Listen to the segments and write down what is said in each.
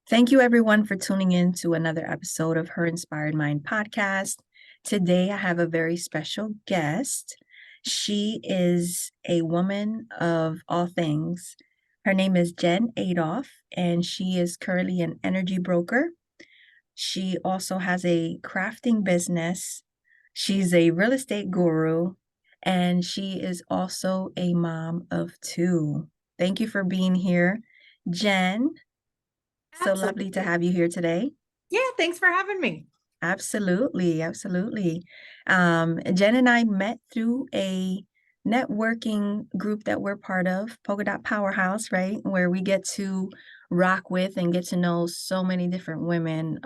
Thank you, everyone, for tuning in to another episode of Her Inspired Mind podcast. Today, I have a very special guest. She is a woman of all things. Her name is Jen Adolf, and she is currently an energy broker. She also has a crafting business. She's a real estate guru, and she is also a mom of two. Thank you for being here, Jen. So lovely to Absolutely. have you here today. Yeah, thanks for having me. Absolutely, absolutely. Jen and I met through a networking group that we're part of, Polka Dot Powerhouse, right? Where we get to rock with and get to know so many different women,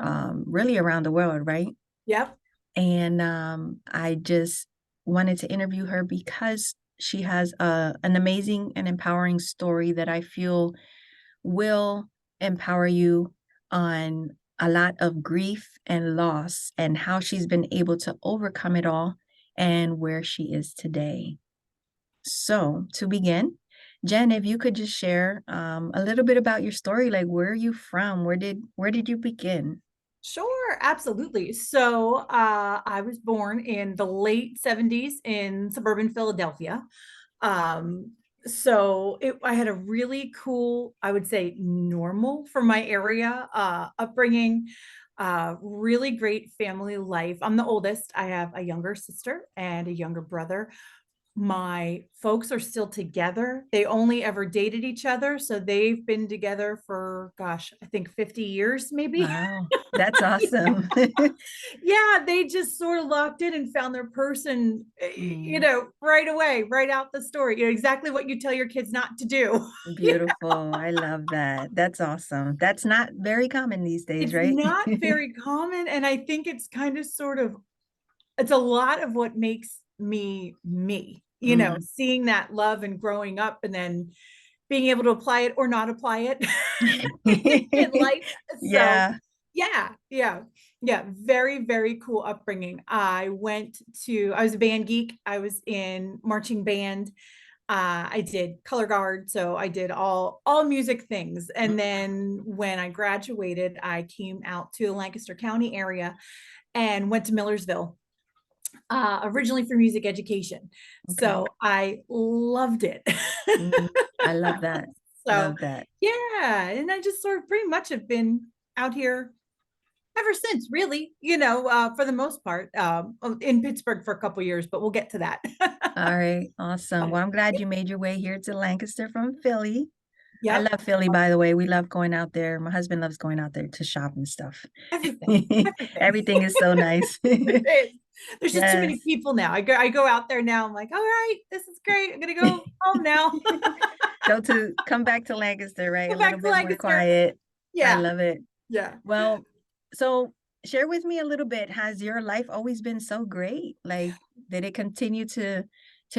really around the world, right? Yep. And I just wanted to interview her because she has an amazing and empowering story that I feel will empower you on a lot of grief and loss and how she's been able to overcome it all and where she is today. So, to begin, Jen, if you could just share a little bit about your story, like where are you from? Where did you begin? Sure, absolutely. So I was born in the late 70s in suburban Philadelphia. Um, I had a really cool, I would say normal for my area upbringing, really great family life. I'm the oldest. I have a younger sister and a younger brother. My folks are still together. They only ever dated each other, so they've been together for, gosh, I think 50 years maybe. Wow, that's awesome. Yeah, they just sort of locked in and found their person, Mm, right away, right out the story. Exactly what you tell your kids not to do. beautiful. I love that. That's awesome. That's not very common these days, It's right? not very common, and I think it's kind of sort of it's a lot of what makes me me, Mm. seeing that love and growing up and then being able to apply it or not apply it in life. So, Yeah. yeah, yeah, yeah, very, very cool upbringing. I was a band geek. I was in marching band. I did color guard, so I did all music things. And Mm, then when I graduated, I came out to the Lancaster County area and went to Millersville, originally for music education. okay. So I loved it. Mm, I love that. So Love that. yeah, and I just sort of pretty much have been out here ever since, really, for the most part, in Pittsburgh for a couple years, but we'll get to that. All right. Awesome. Well, I'm glad you made your way here to Lancaster from Philly. I Yep. love Philly, by the way. We love going out there. My husband loves going out there to shop and stuff. Everything. Everything is so nice. It is. There's just too many Yes. people now. I go out there now. I'm like, all right, this is great. I'm gonna go home now. Come back to Lancaster, right? Go A little back to bit more Lancaster. quiet. I Yeah, love it. yeah. Well, so share with me a little bit. Has your life always been so great? Like, did it continue to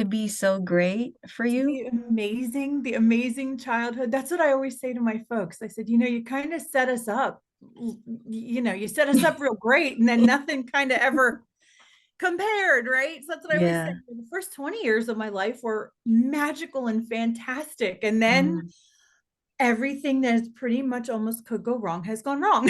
be so great for you? The amazing childhood. That's what I always say to my folks. I said, you kind of set us up. You set us up real great, and then nothing kind of ever compared, right? So that's what I always say. Yeah. The first 20 years of my life were magical and fantastic. And then Mm, everything that's pretty much almost could go wrong has gone wrong.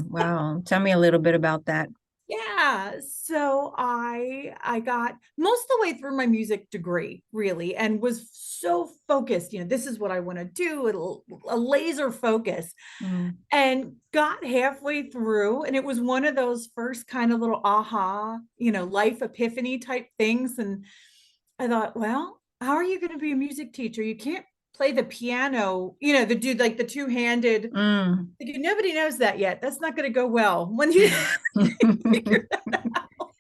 wow. Tell me a little bit about that. Yeah, so I got most of the way through my music degree, really, and was so focused, this is what I want to do, a laser focus, Mm, and got halfway through, and it was one of those first kind of little aha, life epiphany type things, and I thought, well, how are you going to be a music teacher? You can't play the piano, the dude like the two-handed. mm. Like, nobody knows that yet. That's not going to go well when you figure that out.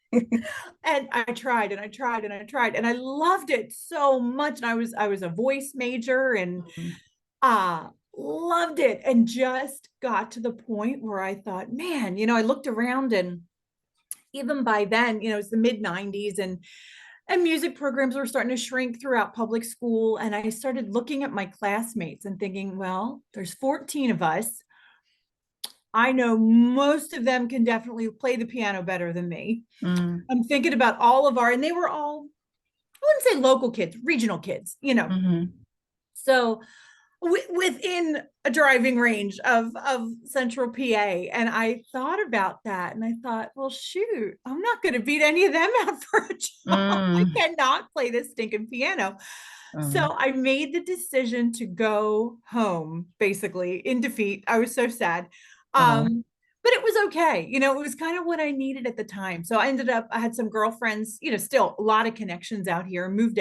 And I tried and I tried and I tried and I loved it so much. And I was a voice major and loved it and just got to the point where I thought, man, I looked around and even by then, it's the mid 90s and music programs were starting to shrink throughout public school. And I started looking at my classmates and thinking, well, there's 14 of us. I know most of them can definitely play the piano better than me. Mm, I'm thinking about and they were all, I wouldn't say local kids, regional kids. mhm. So within a driving range of central PA. And I thought about that and I thought, well, shoot, I'm not going to beat any of them out for a job. I Mm. cannot play this stinking piano. Oh. So I made the decision to go home basically in defeat. I was so sad. Oh. But it was okay. It was kind of what I needed at the time. So I had some girlfriends, still a lot of connections out here, moved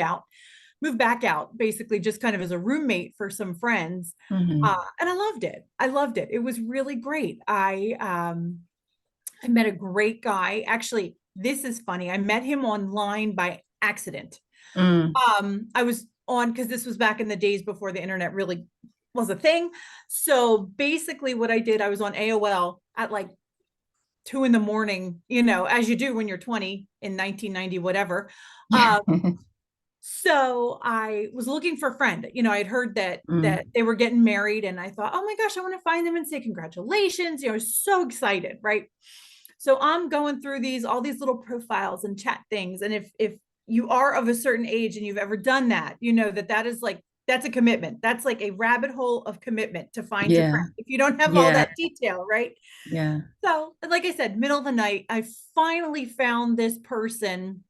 back out basically just kind of as a roommate for some friends. Mm-hmm. And I loved it. I loved it. It was really great. I met a great guy. Actually, this is funny. I met him online by accident. Mm. I was on because this was back in the days before the internet really was a thing. So basically, what I did, I was on AOL at like 2 in the morning, as you do when you're 20 in 1990, whatever. Yeah. Um, so I was looking for a friend. I had heard that Mm. they were getting married, and I thought, oh my gosh, I want to find them and say congratulations. I was so excited, right? So I'm going through all these little profiles and chat things, and if you are of a certain age and you've ever done that, you know that is like that's a commitment. That's like a rabbit hole of commitment to find your Yeah. friend if you don't have all Yeah. that detail, right? Yeah. So, like I said, middle of the night, I finally found this person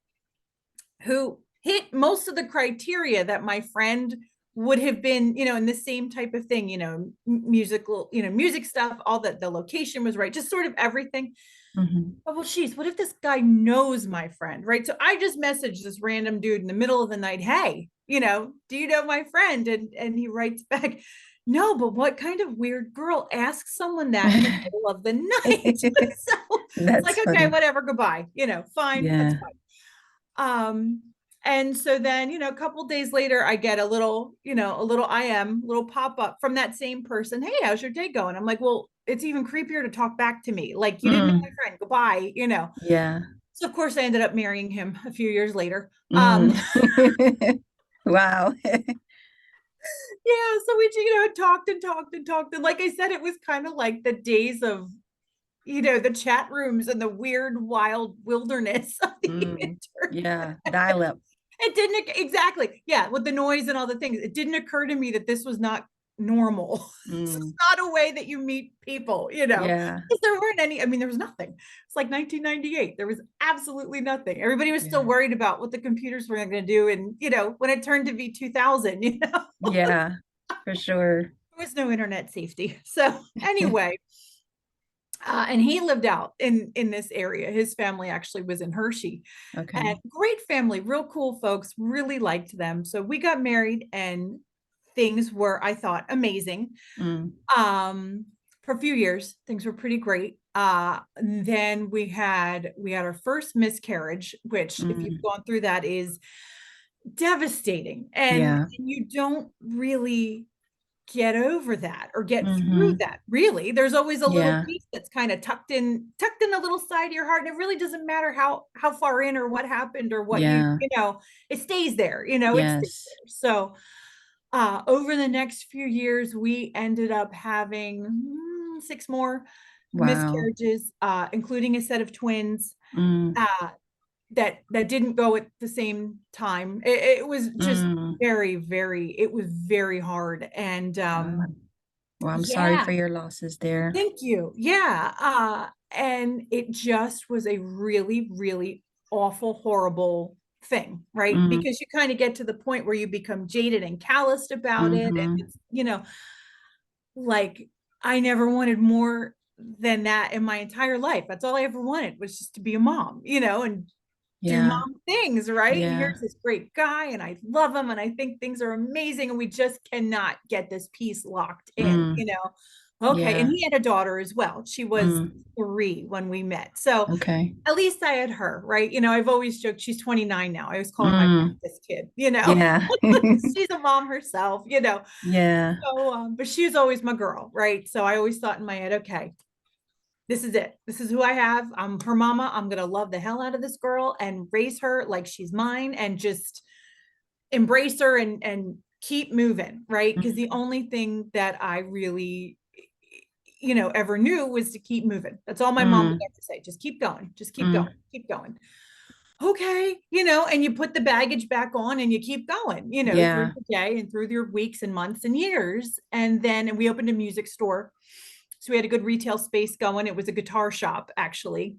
who hit most of the criteria that my friend would have been, in the same type of thing, musical, music stuff, all that, the location was right, just sort of everything. Mm-hmm. Oh, well, geez, what if this guy knows my friend, right? So I just messaged this random dude in the middle of the night, hey, do you know my friend? And he writes back, no, but what kind of weird girl asks someone that in the middle of the night? So it's like, That's okay, funny. whatever, goodbye, fine, that's Yeah. fine. And so then, a couple days later, I get a little pop up from that same person. Hey, how's your day going? I'm like, well, it's even creepier to talk back to me. Like, you didn't know my Mm. friend. Goodbye. Yeah. So of course I ended up marrying him a few years later. Mm. Wow. Yeah, so we, talked and talked and talked. And like I said, it was kind of like the days of, the chat rooms and the weird, wild wilderness of the Mm. internet. Yeah. Dial up. It didn't exactly. Yeah, with the noise and all the things. It didn't occur to me that this was not normal. This is Mm. not a way that you meet people. Yeah. Because there weren't any, I mean, there was nothing. It's like 1998. There was absolutely nothing. Everybody was still Yeah. worried about what the computers were going to do. And, when it turned to be 2000, Yeah. For sure. there was no internet safety. So anyway, and he lived out in this area. His family actually was in Hershey, and Okay. great family, real cool folks. Really liked them. So we got married, and things were, I thought, amazing. Mm. Um, for a few years, things were pretty great. Then we had our first miscarriage, which, if you've Mm. gone through that, is devastating, and Yeah. you don't really get over that or get through Mm-hmm. that. Really, there's always a little Yeah. piece that's kind of tucked in a little side of your heart, and it really doesn't matter how far in or what happened or what Yeah. it stays there. It stays Yes. there. So over the next few years, we ended up having 6 more Wow. miscarriages, including a set of twins. Mm. That didn't go at the same time. It was just Mm. very, very, it was very hard. And Wow. Well, I'm sorry yeah, for your losses there. thank you. Yeah. And it just was a really, really awful, horrible thing, right? Mm. Because you kind of get to the point where you become jaded and calloused about it. And Mm-hmm. it's, like I never wanted more than that in my entire life. That's all I ever wanted, was just to be a mom, and do Yeah. mom things, right? And Yeah. here's this great guy, and I love him, and I think things are amazing, and we just cannot get this piece locked in. Mm. Okay. And Yeah. he had a daughter as well. She was Mm. 3 when we met. So Okay. at least I had her, right? I've always joked she's 29 now. I always call her my Mm. practice kid, Yeah. she's a mom herself. Yeah. So, but she was always my girl, right? So I always thought in my head, okay, this is it. This is who I have. I'm her mama. I'm going to love the hell out of this girl and raise her like she's mine and just embrace her and keep moving, right? Because the Mm. only thing that I really, ever knew was to keep moving. That's all my mom would Mm. ever say. Just keep going. Just keep going. Mm. Keep going. okay, and you put the baggage back on and you keep going, through Yeah. the day and through your weeks and months and years. And we opened a music store. So we had a good retail space going. It was a guitar shop, actually.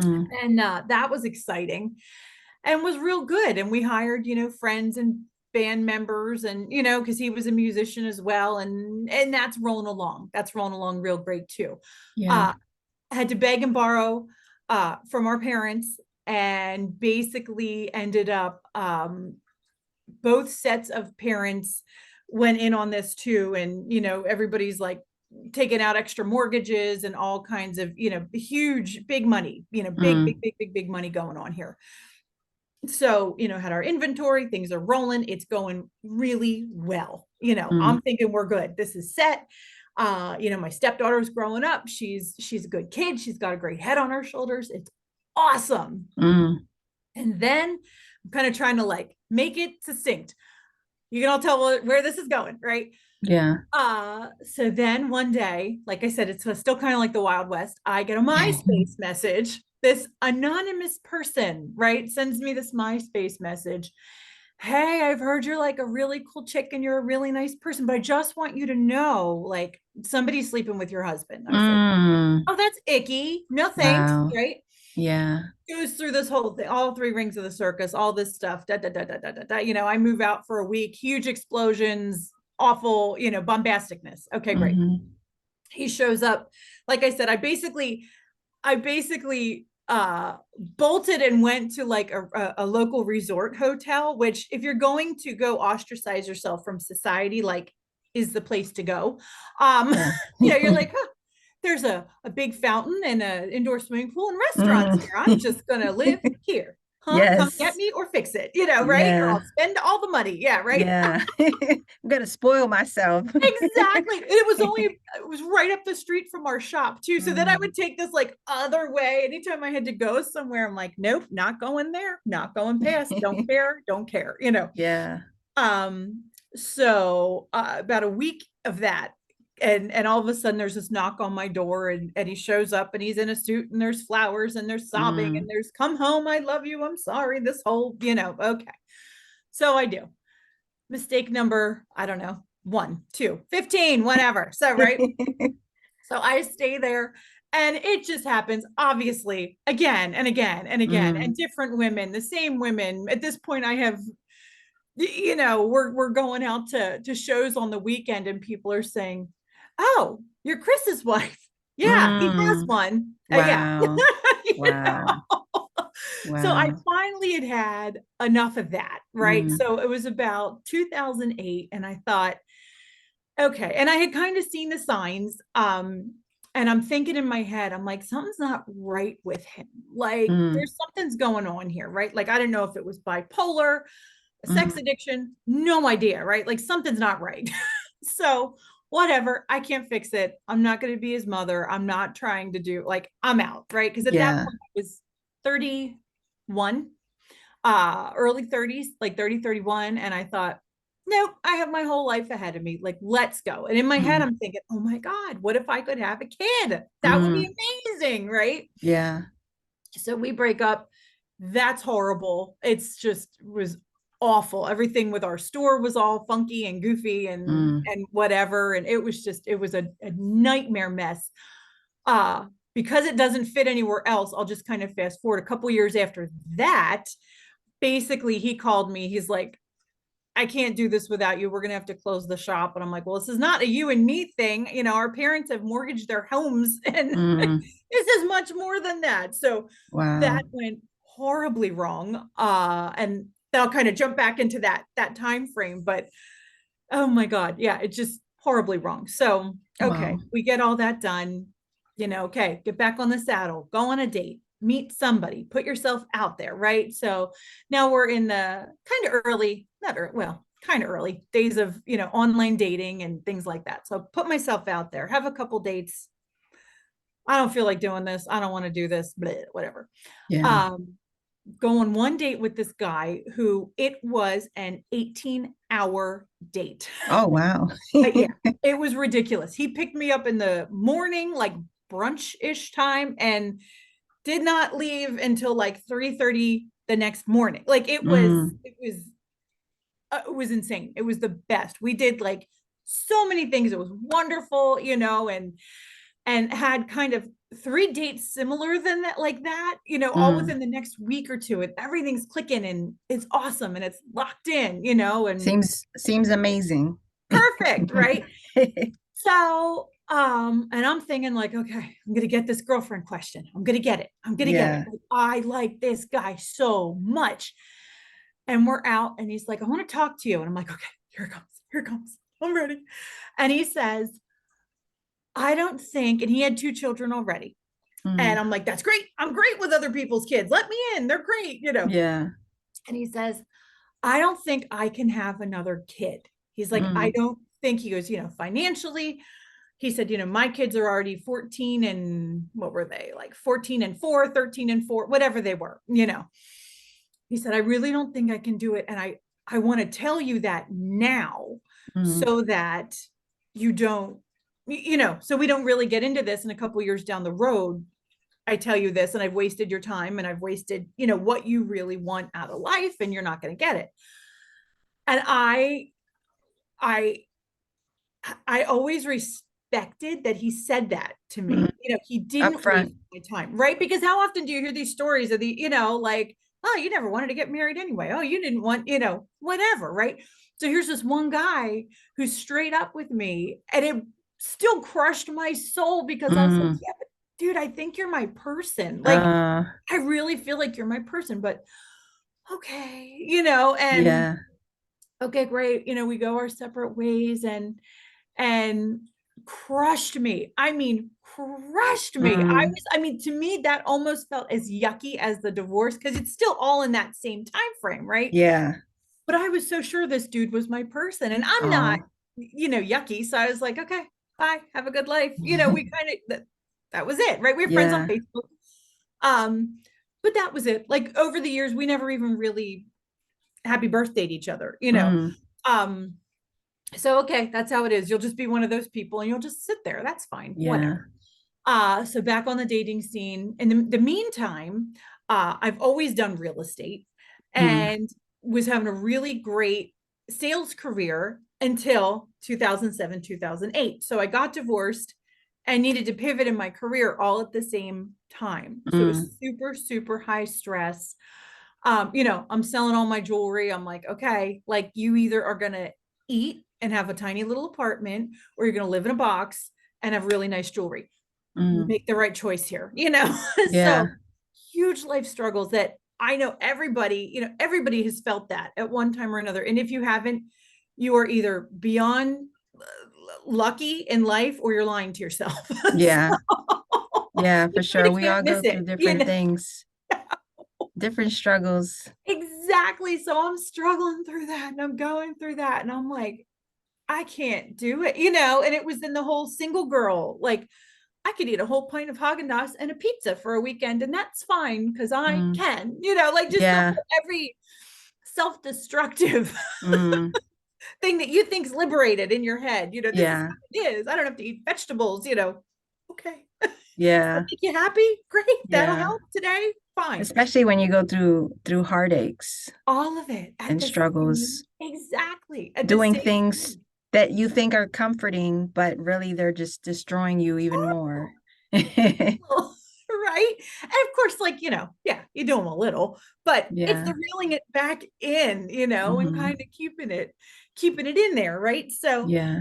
Mm, And that was exciting and was real good. And we hired, friends and band members and, because he was a musician as well. And that's rolling along. That's rolling along real great too. yeah. Uh, I had to beg and borrow from our parents and basically ended up both sets of parents went in on this too. And, everybody's like taking out extra mortgages and all kinds of, huge, big money, big, big, Mm, big, big, big money going on here. So, had our inventory, things are rolling, it's going really well. mm, I'm thinking we're good. This is set. My stepdaughter's growing up. She's a good kid. She's got a great head on her shoulders. It's awesome. mm, And then I'm kind of trying to like make it succinct. You can all tell where this is going, right? yeah. So then one day, like I said, it's still kind of like the Wild West. I get a MySpace message. This anonymous person, right, sends me this MySpace message. Hey, I've heard you're like a really cool chick and you're a really nice person, but I just want you to know, like, somebody's sleeping with your husband. I was like, Mm, oh, that's icky. No thanks, wow. right? Yeah. Goes through this whole thing, all three rings of the circus, all this stuff. Da, da, da, da, da, da, da. I move out for a week, huge explosions, awful, bombasticness. Okay, great. Mm-hmm. He shows up. Like I said, I basically bolted and went to like a local resort hotel, which if you're going to go ostracize yourself from society, like is the place to go. um Yeah. you're like, huh, there's a big fountain and an indoor swimming pool and restaurants Mm. here. I'm just gonna live here. Huh? Come get Yes. me or fix it, right? Or Yeah. I'll spend all the money. Yeah, right. Yeah. I'm gonna spoil myself. Exactly. It was right up the street from our shop too. So then I Mm. would take this like other way. Anytime I had to go somewhere, I'm like, nope, not going there, not going past, don't care, don't care. Yeah. Um, so about a week of that. And all of a sudden there's this knock on my door and he shows up and he's in a suit and there's flowers and there's sobbing and Mm. there's come home, I love you, I'm sorry, this whole, okay. So I do mistake number, I don't know, 1, 2, 15, whatever. So, right. So I stay there and it just happens, obviously, again and again and again, and Mm. different women, the same women. At this point, I have, we're going out to shows on the weekend and people are saying, oh, you're Chris's wife. Yeah, he has Mm. one. Yeah. Wow. You Wow. know? So I Wow. finally had enough of that, right? Mm. So it was about 2008 and I thought, okay. And I had kind of seen the signs. And I'm thinking in my head, I'm like, something's not right with him. Like Mm. there's something's going on here, right? Like I didn't know if it was bipolar, a sex Mm. addiction, no idea, right? Like something's not right. So whatever, I can't fix it. I'm not going to be his mother. I'm not trying to do, like, I'm out, right? Because at that Yeah. point I was 31, early 30s, like 30, 31. And I thought, nope, I have my whole life ahead of me. Like, let's go. And in my head, Mm. I'm thinking, oh my God, what if I could have a kid? That would be Mm. amazing, right? Yeah. So we break up. That's horrible. It's just was awful. Everything with our store was all funky and goofy Mm. and whatever. And it was a nightmare mess. Because it doesn't fit anywhere else, I'll just kind of fast forward a couple years after that. Basically, he called me. He's like, I can't do this without you. We're going to have to close the shop. And I'm like, well, this is not a you and me thing. Our parents have mortgaged their homes and Mm. this is much more than that. So that Wow. went horribly wrong. And then I'll kind of jump back into that time frame. But oh my God, yeah, it's just horribly wrong. So, okay, Wow. we get all that done. Okay, get back on the saddle, go on a date, meet somebody, put yourself out there, right? So now we're in the kind of early, not early, well, kind of early days of, online dating and things like that. So put myself out there, have a couple dates. I don't feel like doing this. I don't want to do this, bleh, whatever. Yeah. Um, Go on one date with this guy who it was an 18-hour date. Oh, wow. Yeah, it was ridiculous. He picked me up in the morning, like brunch-ish time, and did not leave until like 3:30 the next morning. Like Mm, it was insane. It was the best. We did like so many things. It was wonderful, and had kind of three dates similar than that, like that, all mm. within the next week or two. And everything's clicking and it's awesome and it's locked in, and Seems amazing. perfect, right? So, and I'm thinking like, okay, I'm gonna get this girlfriend question. I'm gonna get it. I'm gonna get it. Yeah. Like, I like this guy so much. And we're out, and he's like, I want to talk to you. And I'm like, okay, here it comes. Here it comes. I'm ready. And he says, I don't think, and he had two children already. And Mm, I'm like, that's great. I'm great with other people's kids. Let me in. They're great. yeah. And he says, I don't think I can have another kid. He's like, I Mm, don't think, he goes, financially, he said, my kids are already 14 and what were they, like 14 and 4, 13 and 4, whatever they were. He said, I really don't think I can do it. And I want to tell you that now mm, so that you don't, so we don't really get into this in a couple years down the road. I tell you this and I've wasted your time and I've wasted, what you really want out of life and you're not going to get it. And I I always respected that he said that to mm. me. He Up didn't waste front. my time, right? Because how often do you hear these stories of like, oh, you never wanted to get married anyway. Oh, you didn't want, whatever, right? So here's this one guy who's straight up with me, and it still crushed my soul because I was like, Mm, yeah, but dude, I think you're my person. Like, uh, I really feel like you're my person, but okay, and yeah. okay, great. We go our separate ways, and crushed me. I mean, crushed me. Mm, I mean, to me, that almost felt as yucky as the divorce because it's still all in that same time frame, right? yeah. But I was so sure this dude was my person, and I'm not, Oh. yucky. So I was like, okay, bye, have a good life. We kind of that was it, right? We were friends on Yeah. Facebook. Um, but that was it. Like over the years, we never even really happy birthday to each other. Mm, Um, so okay, that's how it is. You'll just be one of those people and you'll just sit there. That's fine. Whatever. yeah. So back on the dating scene. In the meantime, I've always done real estate Mm, and was having a really great sales career until 2007, 2008. So I got divorced and needed to pivot in my career all at the same time. So it mm, was super, super high stress. I'm selling all my jewelry. I'm like, okay, like you either are gonna eat and have a tiny little apartment, or you're gonna live in a box and have really nice jewelry. mm. Make the right choice here. So Yeah. huge life struggles that I know everybody has felt that at one time or another. And if you haven't, you are either beyond lucky in life or you're lying to yourself. Yeah. So, Yeah, for you sure. kind of We can't all go miss through it, different things, different struggles. Exactly. So I'm struggling through that and I'm going through that. And I'm like, I can't do it. And it was in the whole single girl. Like, I could eat a whole pint of Haagen-Dazs and a pizza for a weekend, and that's fine because I Mm, can, like just the yeah. whole every self-destructive Mm, thing that you think's liberated in your head, this is yeah. how it is. I don't have to eat vegetables. Okay. Does that Yeah. make you happy? Great. That'll Yeah. help today. Fine. Especially when you go through heartaches All of it at and the same, struggles, exactly at the doing same things time. that you think are comforting, but really they're just destroying you even more. Right. And of course, like, yeah, you do them a little, but it's Yeah. the reeling it back in, and kind Hmm. of keeping it in there, right? So Yeah.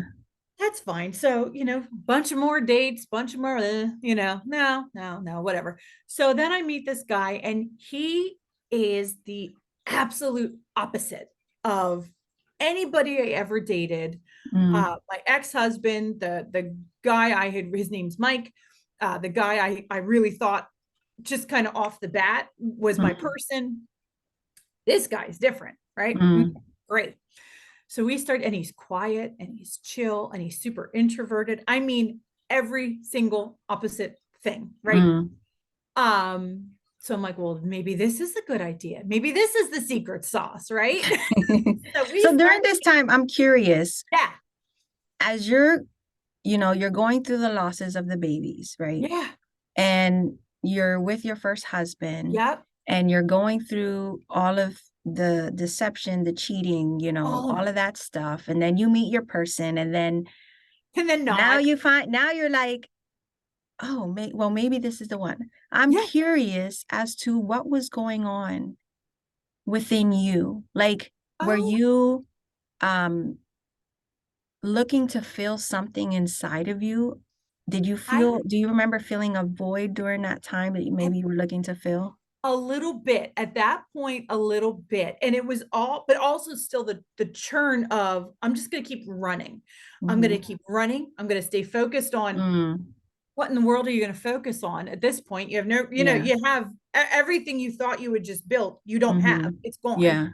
that's fine. So, bunch of more dates, bunch of more, no, no, no, whatever. So then I meet this guy, and he is the absolute opposite of anybody I ever dated. Mm, My ex-husband, the guy his name's Mike, the guy I really thought just kind of off the bat was my mm, person. This guy's different, right? mm, Great. So we start, and he's quiet and he's chill and he's super introverted. I mean, every single opposite thing, right? mm. So I'm like, well, maybe this is a good idea. Maybe this is the secret sauce, right? So we So during start, this time, I'm curious, yeah, as you're going through the losses of the babies, right? yeah, And you're with your first husband yep, and you're going through all of the deception, the cheating, all of all it. of that stuff, and then you meet your person, and then And then now not. now you're like, oh, well, maybe this is the one. I'm Yeah. curious as to what was going on within you. Like, were Oh, you um looking to feel something inside of you? I would Do you remember feeling a void during that time that at maybe you were looking to fill? a little bit at that point, a little bit. And it was all, but also still the churn of I'm just gonna keep running. I'm gonna Mm-hmm. keep running. I'm gonna stay focused on Mm, what in the world are you going to focus on at this point? You have no, yeah. you have everything you thought you would just built, you don't have, Mm-hmm. it's gone, Yeah.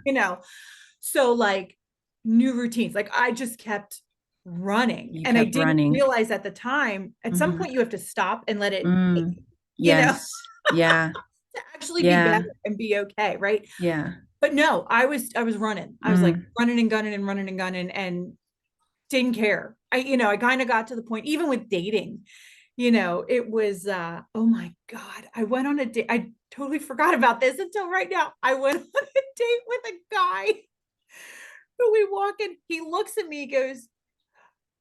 So like new routines, like I just kept running You and I kept didn't running. realize at the time, at some Mm-hmm. point you have to stop and let it hit Mm. you, you know, Yes. Yeah. to actually be Yeah. better and be okay. Right. Yeah. But no, I was running. I was like Mm. running and gunning and running and gunning and didn't care. I kind of got to the point, even with dating, it was oh my God. I went on a date. I totally forgot about this until right now. I went on a date with a guy who we walk in, he looks at me, goes,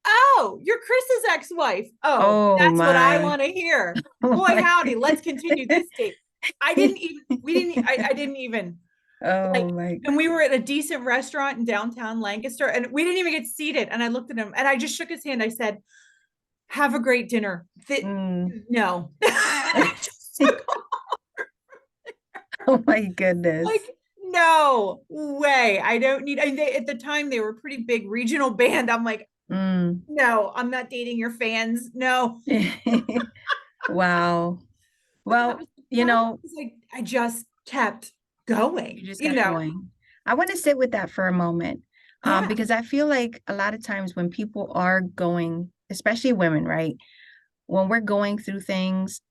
"Oh, you're Chris's ex-wife. Oh, Oh that's what I my. want to hear. Oh Boy, my. howdy, let's continue this date." I didn't even Oh like, my. and we were at a decent restaurant in downtown Lancaster and we didn't even get seated. And I looked at him and I just shook his hand. I said, "Have a great dinner." Mm. No. I just took off. Oh my Like, goodness. no way. I don't need, at the time they were a pretty big regional band. I'm like, Mm. no, I'm not dating your fans. No. Wow. But that Well, was the problem. Because I just kept you going, just kept going. I want to sit with that for a moment, Yeah. because I feel like a lot of times when people are going, especially women, right? When we're going through things,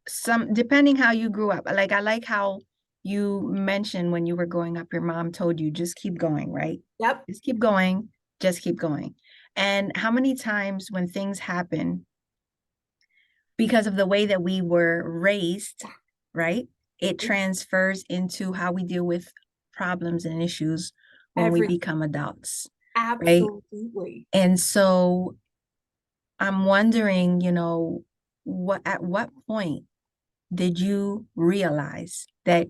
some depending how you grew up, like I like how you mentioned when you were growing up, your mom told you just keep going, right? Yep. Just keep going, just keep going. And how many times when things happen because of the way that we were raised, right? It transfers into how we deal with problems and issues when we Everything. become adults, right? Absolutely. And so I'm wondering, what at what point did you realize that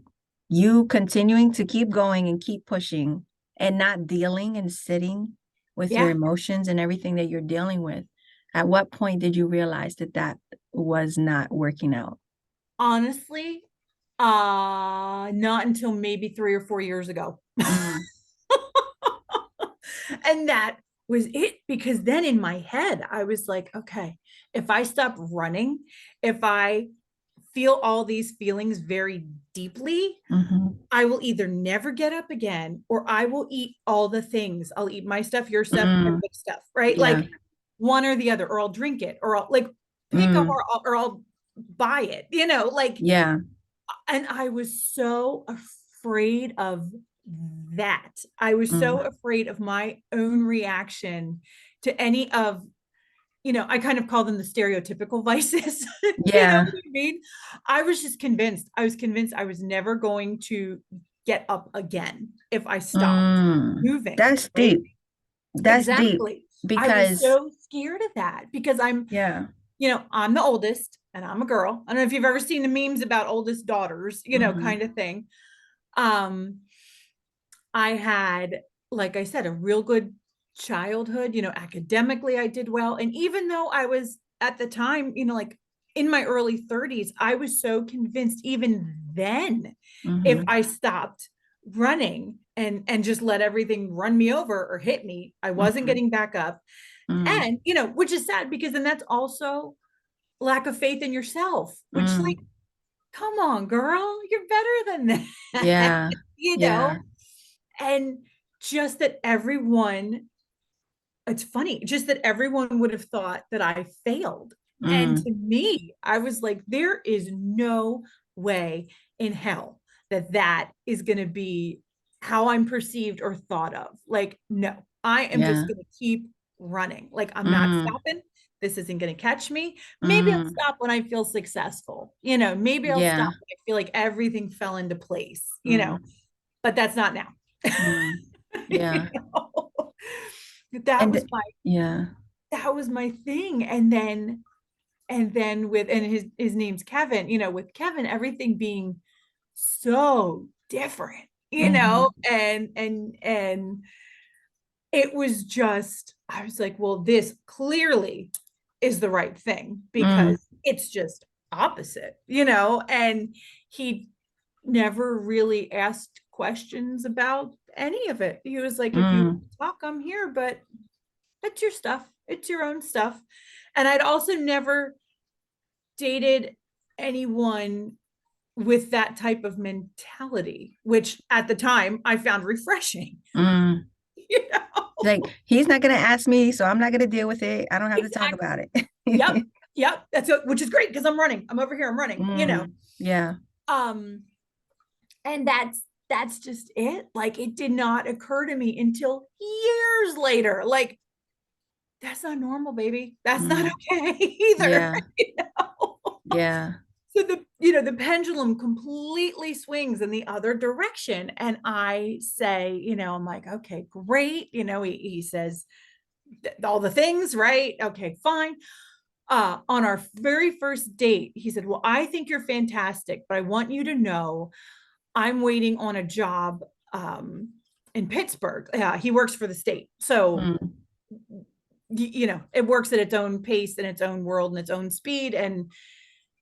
you continuing to keep going and keep pushing and not dealing and sitting with your Yeah. emotions and everything that you're dealing with? At what point did you realize that that was not working out? Honestly, not until maybe 3 or 4 years ago. Mm, And that was it. Because then in my head, I was like, okay, if I stop running, if I feel all these feelings very deeply, mhm, I will either never get up again or I will eat all the things. I'll eat my stuff, your stuff, mm, everybody's stuff, right? yeah, Like one or the other, or I'll drink it, or I'll like pick up, mm, or I'll buy it, like, yeah, and I was so afraid of that. I was so mm, afraid of my own reaction to any of, I kind of call them the stereotypical vices. You know yeah, what I mean? I was just convinced. I was convinced I was never going to get up again if I stopped mm. moving, That's right? deep. That's deep Exactly. I was because, so scared of that because yeah, I'm the oldest and I'm a girl. I don't know if you've ever seen the memes about oldest daughters, kind mhm, of thing. Um, I had, like I said, a real good childhood, academically I did well. And even though I was at the time, like in my early 30s, I was so convinced even then, if mhm, I stopped running and just let everything run me over or hit me, I wasn't mhm, getting back up. mm, And, which is sad because then that's also lack of faith in yourself, which like, mm, come on, girl, you're better than that, yeah, you know? yeah, And just that everyone, it's funny, just that everyone would have thought that I failed. And mm, to me, I was like, there is no way in hell that that is going to be how I'm perceived or thought of. Like, no, I am just yeah, going to keep running. Like, I'm not mm, stopping. this isn't going to catch me. Maybe I'll Mm. stop when I feel successful. Maybe I'll stop Yeah. when I feel like everything fell into place, Mm. but that's not now. Mm. You Yeah. know? That was And my yeah. that was my thing. And then and his name's Kevin, with Kevin, everything being so different, Hmm. and it was just, I was like, well, this clearly is the right thing Mm. because it's just opposite, and he never really asked questions about any of it. He was like, if you Mm. talk, I'm here, but that's your stuff. It's your own stuff. And I'd also never dated anyone with that type of mentality, which at the time I found refreshing. Mm. You know? Like he's not gonna ask me, so I'm not gonna deal with it. I don't have to talk Exactly. about Yep. it. Yep. That's it, which is great because I'm running. I'm over here. I'm running. Mm. Yeah. Um, and that's just it. Like it did not occur to me until years later. Like, that's not normal, baby. That's not Mm. okay either. Yeah. You know? Yeah. So the pendulum completely swings in the other direction. And I say, I'm like, okay, great. He says all the things, right? Okay, fine. On our very first date, he said, well, I think you're fantastic, but I want you to know I'm waiting on a job in Pittsburgh. He works for the state. So, Mm. it works at its own pace and its own world and its own speed. And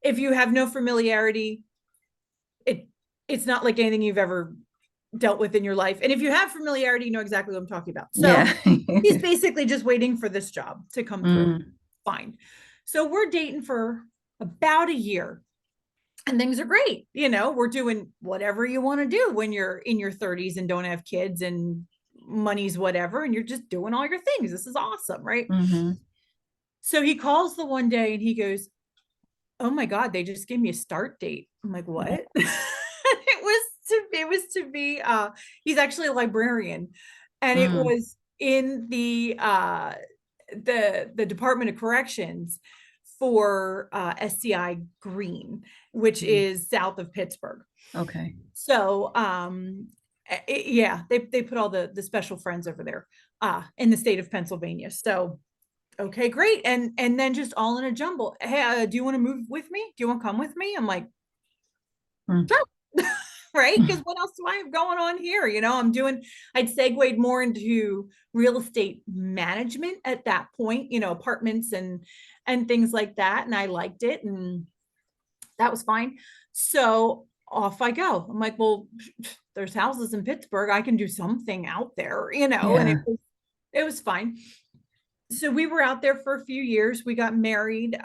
if you have no familiarity, it it's not like anything you've ever dealt with in your life. And if you have familiarity, you know exactly what I'm talking about. So Yeah. he's basically just waiting for this job to come through. Mm. Fine. So we're dating for about a year and things are great. We're doing whatever you want to do when you're in your 30s and don't have kids and money's whatever. And you're just doing all your things. This is awesome. Right. Hmm. So he calls the one day and he goes, oh my God, they just gave me a start date. I'm like, what? It was to be he's actually a librarian, and it Mm. was in the Department of Corrections for SCI Green, which Mm. is south of Pittsburgh. Okay. So yeah, they put all the special friends over there in the state of Pennsylvania. So okay, great. And then just all in a jumble. Hey, do you want to move with me? Do you want to come with me? I'm like, Mm. sure. Right? Because what else do I have going on here? I'd segued more into real estate management at that point, apartments and things like that. And I liked it and that was fine. So off I go. I'm like, well, there's houses in Pittsburgh. I can do something out there, and Yeah. it was fine. So we were out there for a few years. We got married.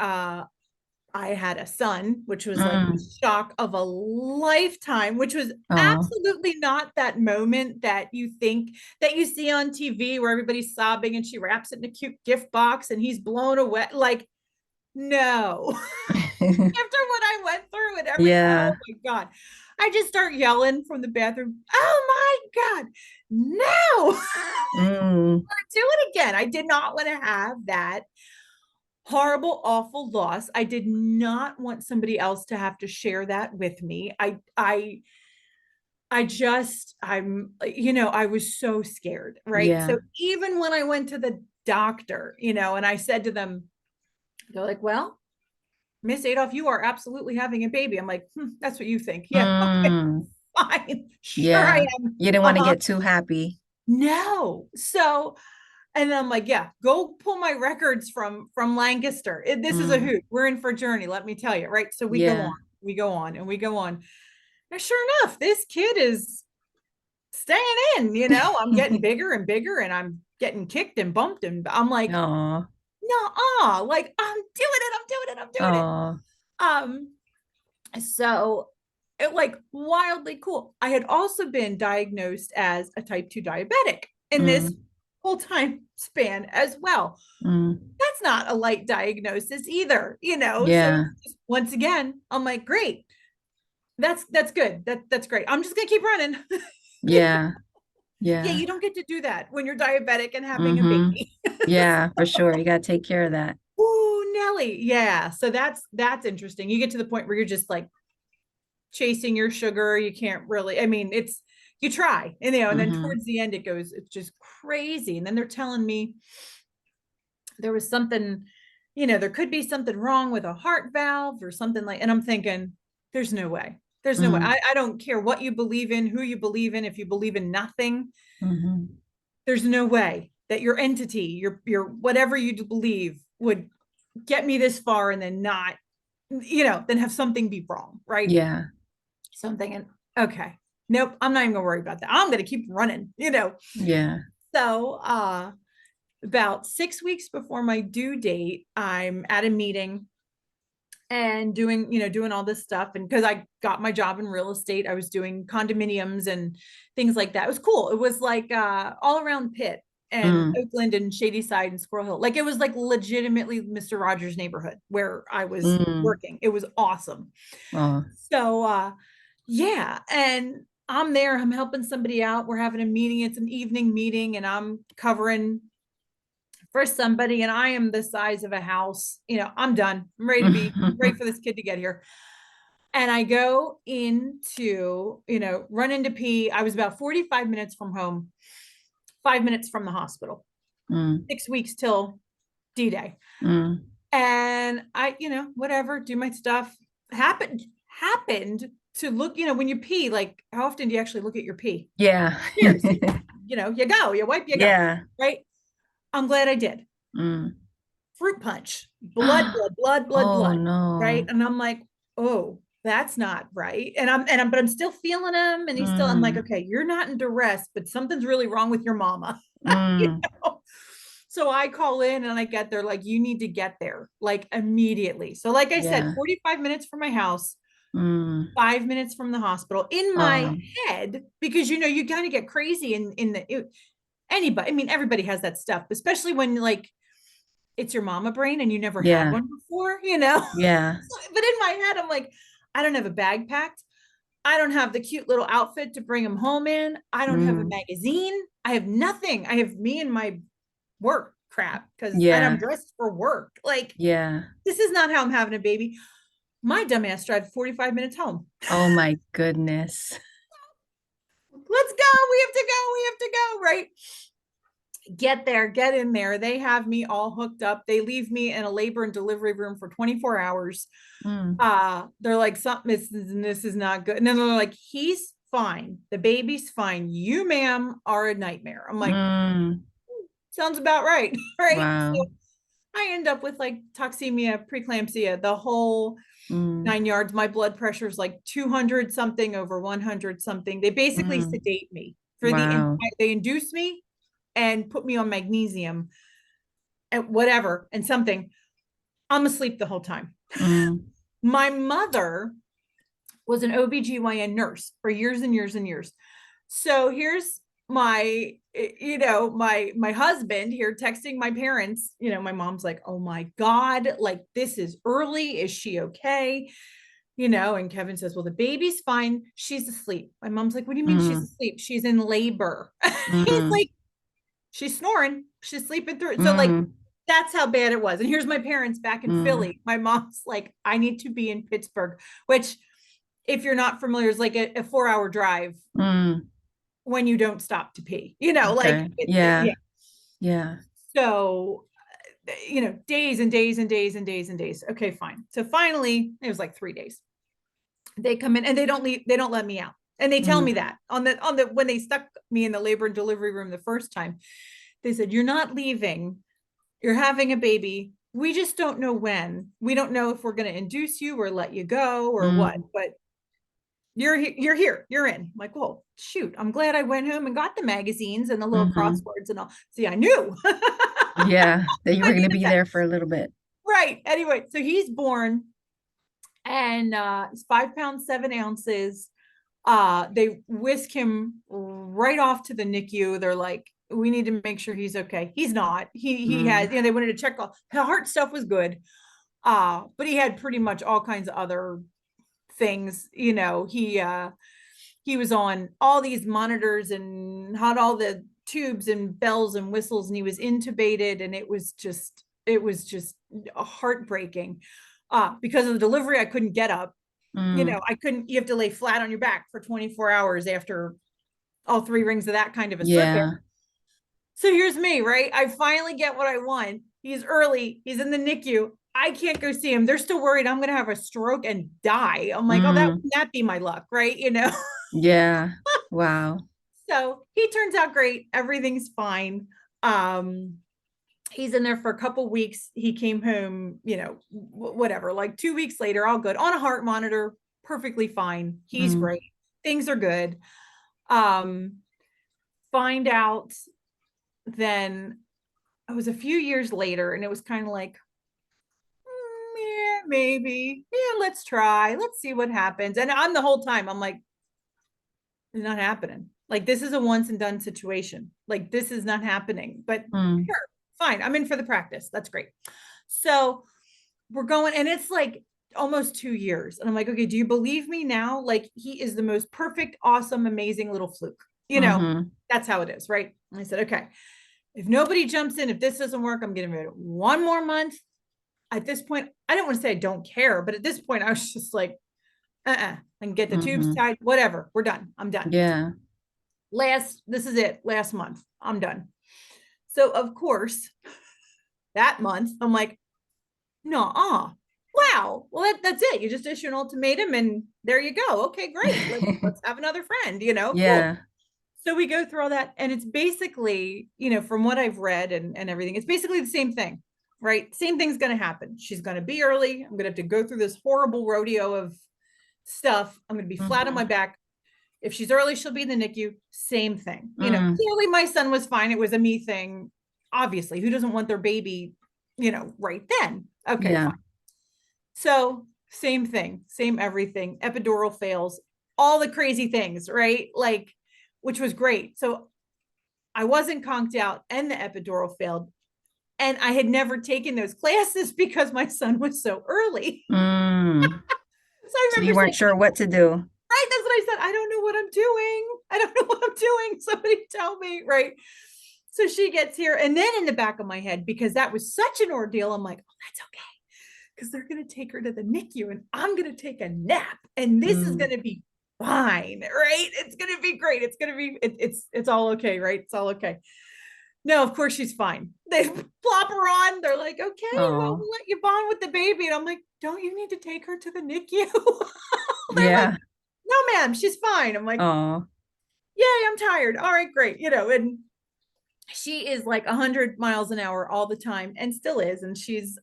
I had a son, which was like the Mm. shock of a lifetime, which was Oh. absolutely not that moment that you think that you see on TV where everybody's sobbing and she wraps it in a cute gift box and he's blown away. Like, no. After what I went through and oh Yeah. my God. I just start yelling from the bathroom, oh my God, no. Mm. Do it again. I did not want to have that horrible, awful loss. I did not want somebody else to have to share that with me. I was so scared, right? Yeah. So even when I went to the doctor, and I said to them, they're like, well, Miss Adolf, you are absolutely having a baby. I'm like, that's what you think. Yeah, okay, Mm. fine. Sure I Yeah. am. You didn't want to Uh-huh. get too happy. No. So, and then I'm like, yeah, go pull my records from Lancaster. This is a Mm. hoot. We're in for a journey, let me tell you. Right. So Yeah. we go on, and we go on. And sure enough, this kid is staying in, I'm getting bigger and bigger, and I'm getting kicked and bumped. And I'm like, Oh. no, like I'm doing it, I'm doing it, I'm doing it. Oh. So it like wildly cool. I had also been diagnosed as a type 2 diabetic in this Mm. whole time span as well. Mm. That's not a light diagnosis either. So Yeah. just, once again, I'm like, great. That's good. That's great. I'm just gonna keep running. Yeah. Yeah, Yeah. you don't get to do that when you're diabetic and having a Mm-hmm. baby. Yeah, for sure. You got to take care of that. Nelly. Yeah. So that's interesting. You get to the point where you're just like chasing your sugar. You can't really, I mean, it's you try, and and then Mm-hmm. towards the end it goes, it's just crazy. And then they're telling me there was something, there could be something wrong with a heart valve or something like, and I'm thinking, there's no way. There's no way. Mm-hmm. I don't care what you believe in, who you believe in. If you believe in nothing, Mm-hmm. there's no way that your entity, your whatever you believe would get me this far and then not, then have something be wrong, right? Yeah. So I'm thinking, okay, nope, I'm not even gonna worry about that. I'm gonna keep running. Yeah. So about 6 weeks before my due date, I'm at a meeting and doing all this stuff. And because I got my job in real estate, I was doing condominiums and things like that. It was cool. It was like all around Pitt and Mm. Oakland and Shadyside and Squirrel Hill. Like it was like legitimately Mr. Rogers' neighborhood where I was Mm. working. It was awesome. Oh. So yeah, and I'm there, I'm helping somebody out. We're having a meeting. It's an evening meeting, and I'm covering for somebody, and I am the size of a house. I'm done. I'm ready for this kid to get here. And I go into, run into pee. I was about 45 minutes from home, 5 minutes from the hospital, Mm. 6 weeks till D-Day. Mm. And I, whatever, do my stuff. Happened to look, when you pee, like how often do you actually look at your pee? Yeah. Years. You go, you wipe, you go. Yeah. Right. I'm glad I did. Mm. Fruit punch, blood, Oh right? no. And I'm like, oh, that's not right. But I'm still feeling him, and I'm like, Mm. okay, you're not in duress, but something's really wrong with your mama. you Mm. know? So I call in and I get there, like, you need to get there like immediately. So, like I said, Yeah. 45 minutes from my house, Mm. 5 minutes from the hospital in my Um, head, because you kind of get crazy anybody, I mean, everybody has that stuff, especially when like it's your mama brain and you never had yeah. one before. Yeah. But in my head, I'm like, I don't have a bag packed. I don't have the cute little outfit to bring him home in. I don't have a Mm. magazine. I have nothing. I have me and my work crap and I'm Yeah. dressed for work. Like, Yeah. this is not how I'm having a baby. My dumbass drive 45 minutes home. Oh my goodness. Let's go. We have to go. We have to go. Right. Get there, get in there. They have me all hooked up. They leave me in a labor and delivery room for 24 hours. Mm. They're like, something this is not good. And then they're like, he's fine. The baby's fine. You, ma'am, are a nightmare. I'm like, Mm. sounds about right. Right. Wow. So I end up with like toxemia, preeclampsia, the whole Mm. 9 yards. My blood pressure is like 200 something over 100 something. They basically Mm. sedate me for the Wow. entire, they induce me and put me on magnesium and whatever and something. I'm asleep the whole time. Mm. My mother was an OBGYN nurse for years and years and years. So here's my husband here texting my parents. My mom's like, oh my God, like, this is early. Is she okay? And Kevin says, well, the baby's fine. She's asleep. My mom's like, what do you mean she's Mm. asleep? She's in labor. He's Mm. like, she's snoring. She's sleeping through it. So, like, Mm. that's how bad it was. And here's my parents back in Mm. Philly. My mom's like, I need to be in Pittsburgh, which, if you're not familiar, is like a 4-hour drive Mm. when you don't stop to pee, like Okay. Yeah. yeah. Yeah. So, days and days and days and days and days. Okay, fine. So finally, it was like 3 days. They come in and they don't let me out. And they tell me Mm. that when they stuck me in the labor and delivery room the first time, they said, you're not leaving. You're having a baby. We just don't know when. We don't know if we're going to induce you or let you go or what, Mm. but you're here. You're in. I'm like, well, shoot. I'm glad I went home and got the magazines and the little Mhm. crosswords and all. See, I knew. Yeah, that you I were gonna needed be that. there for a little bit. Right. Anyway, so he's born, and he's 5 pounds 7 ounces. They whisk him right off to the NICU. They're like, we need to make sure he's okay. He's not. He Mm. had, they wanted to check all the heart stuff was good. But he had pretty much all kinds of other things. He was on all these monitors and had all the tubes and bells and whistles, and he was intubated, and it was just just heartbreaking. Because of the delivery, I couldn't get up. Mm. You have to lay flat on your back for 24 hours after all 3 rings of that kind of a circuit. Yeah. So here's me, right? I finally get what I want. He's early. He's in the NICU. I can't go see him. They're still worried I'm going to have a stroke and die. I'm like, oh, Mm. that be my luck, right? Yeah. Wow. So he turns out great. Everything's fine. Um, he's in there for a couple weeks. He came home, whatever, like 2 weeks later, all good on a heart monitor, perfectly fine. He's Mm. great. Things are good. Um, find out then it was a few years later, and it was kind of like, yeah, maybe, yeah, let's try, let's see what happens. And I'm the whole time, I'm like, it's not happening. Like, this is a once and done situation. Like, this is not happening. But Mm. sure, fine. I'm in for the practice. That's great. So we're going, and it's like almost 2 years. And I'm like, okay, do you believe me now? Like, he is the most perfect, awesome, amazing little fluke. Mm-hmm. That's how it is, right? And I said, okay, if nobody jumps in, if this doesn't work, I'm giving it 1 more month. At this point, I don't want to say I don't care, but at this point, I was just like, and get the tubes Mm-hmm. tied, whatever. We're done. I'm done. Yeah. This is it. Last month, I'm done. So of course, that month, I'm like, no, wow. Well, that's it. You just issue an ultimatum, and there you go. Okay, great. Let's have another friend. Cool. Yeah. So we go through all that, and it's basically, from what I've read and everything, it's basically the same thing, right? Same thing's going to happen. She's going to be early. I'm going to have to go through this horrible rodeo of stuff. I'm going to be flat on my Mm-hmm. back. If she's early, she'll be in the NICU. Same thing. Mm. Clearly my son was fine. It was a me thing. Obviously, who doesn't want their baby, right then? Okay, Yeah. fine. So same thing, same everything. Epidural fails, all the crazy things, right? Like, which was great. So I wasn't conked out and the epidural failed. And I had never taken those classes because my son was so early. Mm. So I So remember you weren't saying, sure what to do. right, that's what I said. I don't know what I'm doing. I don't know what I'm doing. Somebody tell me, right? So she gets here. And then in the back of my head, because that was such an ordeal, I'm like, oh, that's okay. Because they're going to take her to the NICU and I'm going to take a nap. And this is Mm. going to be fine, right? It's going to be great. It's going to be, it's all okay, right? It's all okay. No, of course she's fine. They plop her on. They're like, okay, well, Oh. we'll let you bond with the baby. And I'm like, don't you need to take her to the NICU? They're like, Yeah. no, ma'am, she's fine. I'm like, Oh. yay, I'm tired. All right, great. And she is like 100 miles an hour all the time and still is. And she's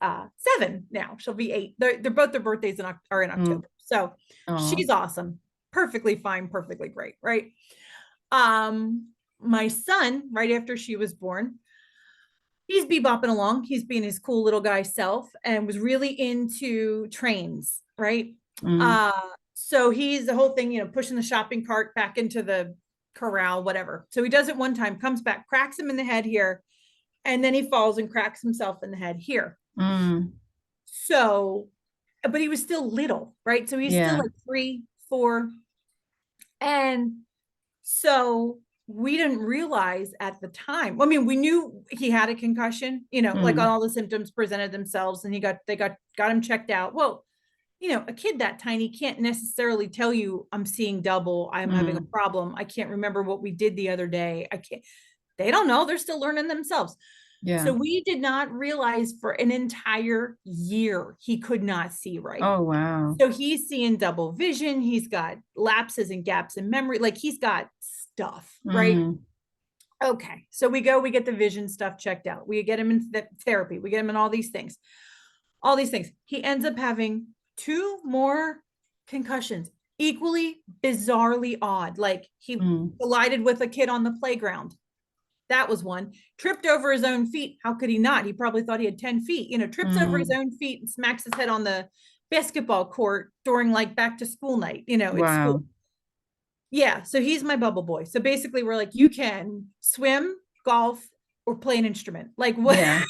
7 now. She'll be 8. They're both their birthdays are in Mm. October. So Oh. she's awesome. Perfectly fine, perfectly great. Right. Um, my son, right after she was born, he's bebopping along. He's being his cool little guy self and was really into trains, right? Mm. Uh, so he's the whole thing, pushing the shopping cart back into the corral, whatever. So he does it one time, comes back, cracks him in the head here, and then he falls and cracks himself in the head here. Mm. So, but he was still little, right? So he's still Yeah. like 3, 4. And so we didn't realize at the time. I mean, we knew he had a concussion, like Mm. all the symptoms presented themselves and they got him checked out. Well, a kid that tiny can't necessarily tell you I'm seeing double, I'm having a Mm. problem. I can't remember what we did the other day. They don't know. They're still learning themselves. Yeah. So we did not realize for an entire year he could not see right. Oh, wow. So he's seeing double vision. He's got lapses and gaps in memory. Like he's got stuff, right? Mm. Okay. So we get the vision stuff checked out. We get him in therapy. We get him in all these things. All these things. He ends up having 2 more concussions, equally bizarrely odd. Like he Mm. collided with a kid on the playground. That was one. Tripped over his own feet. How could he not? He probably thought he had 10 feet. Trips over his Mm. own feet and smacks his head on the basketball court during like back to school night, at school. Wow. Yeah. So he's my bubble boy. So basically, we're like, you can swim, golf, or play an instrument. Like what? Yeah.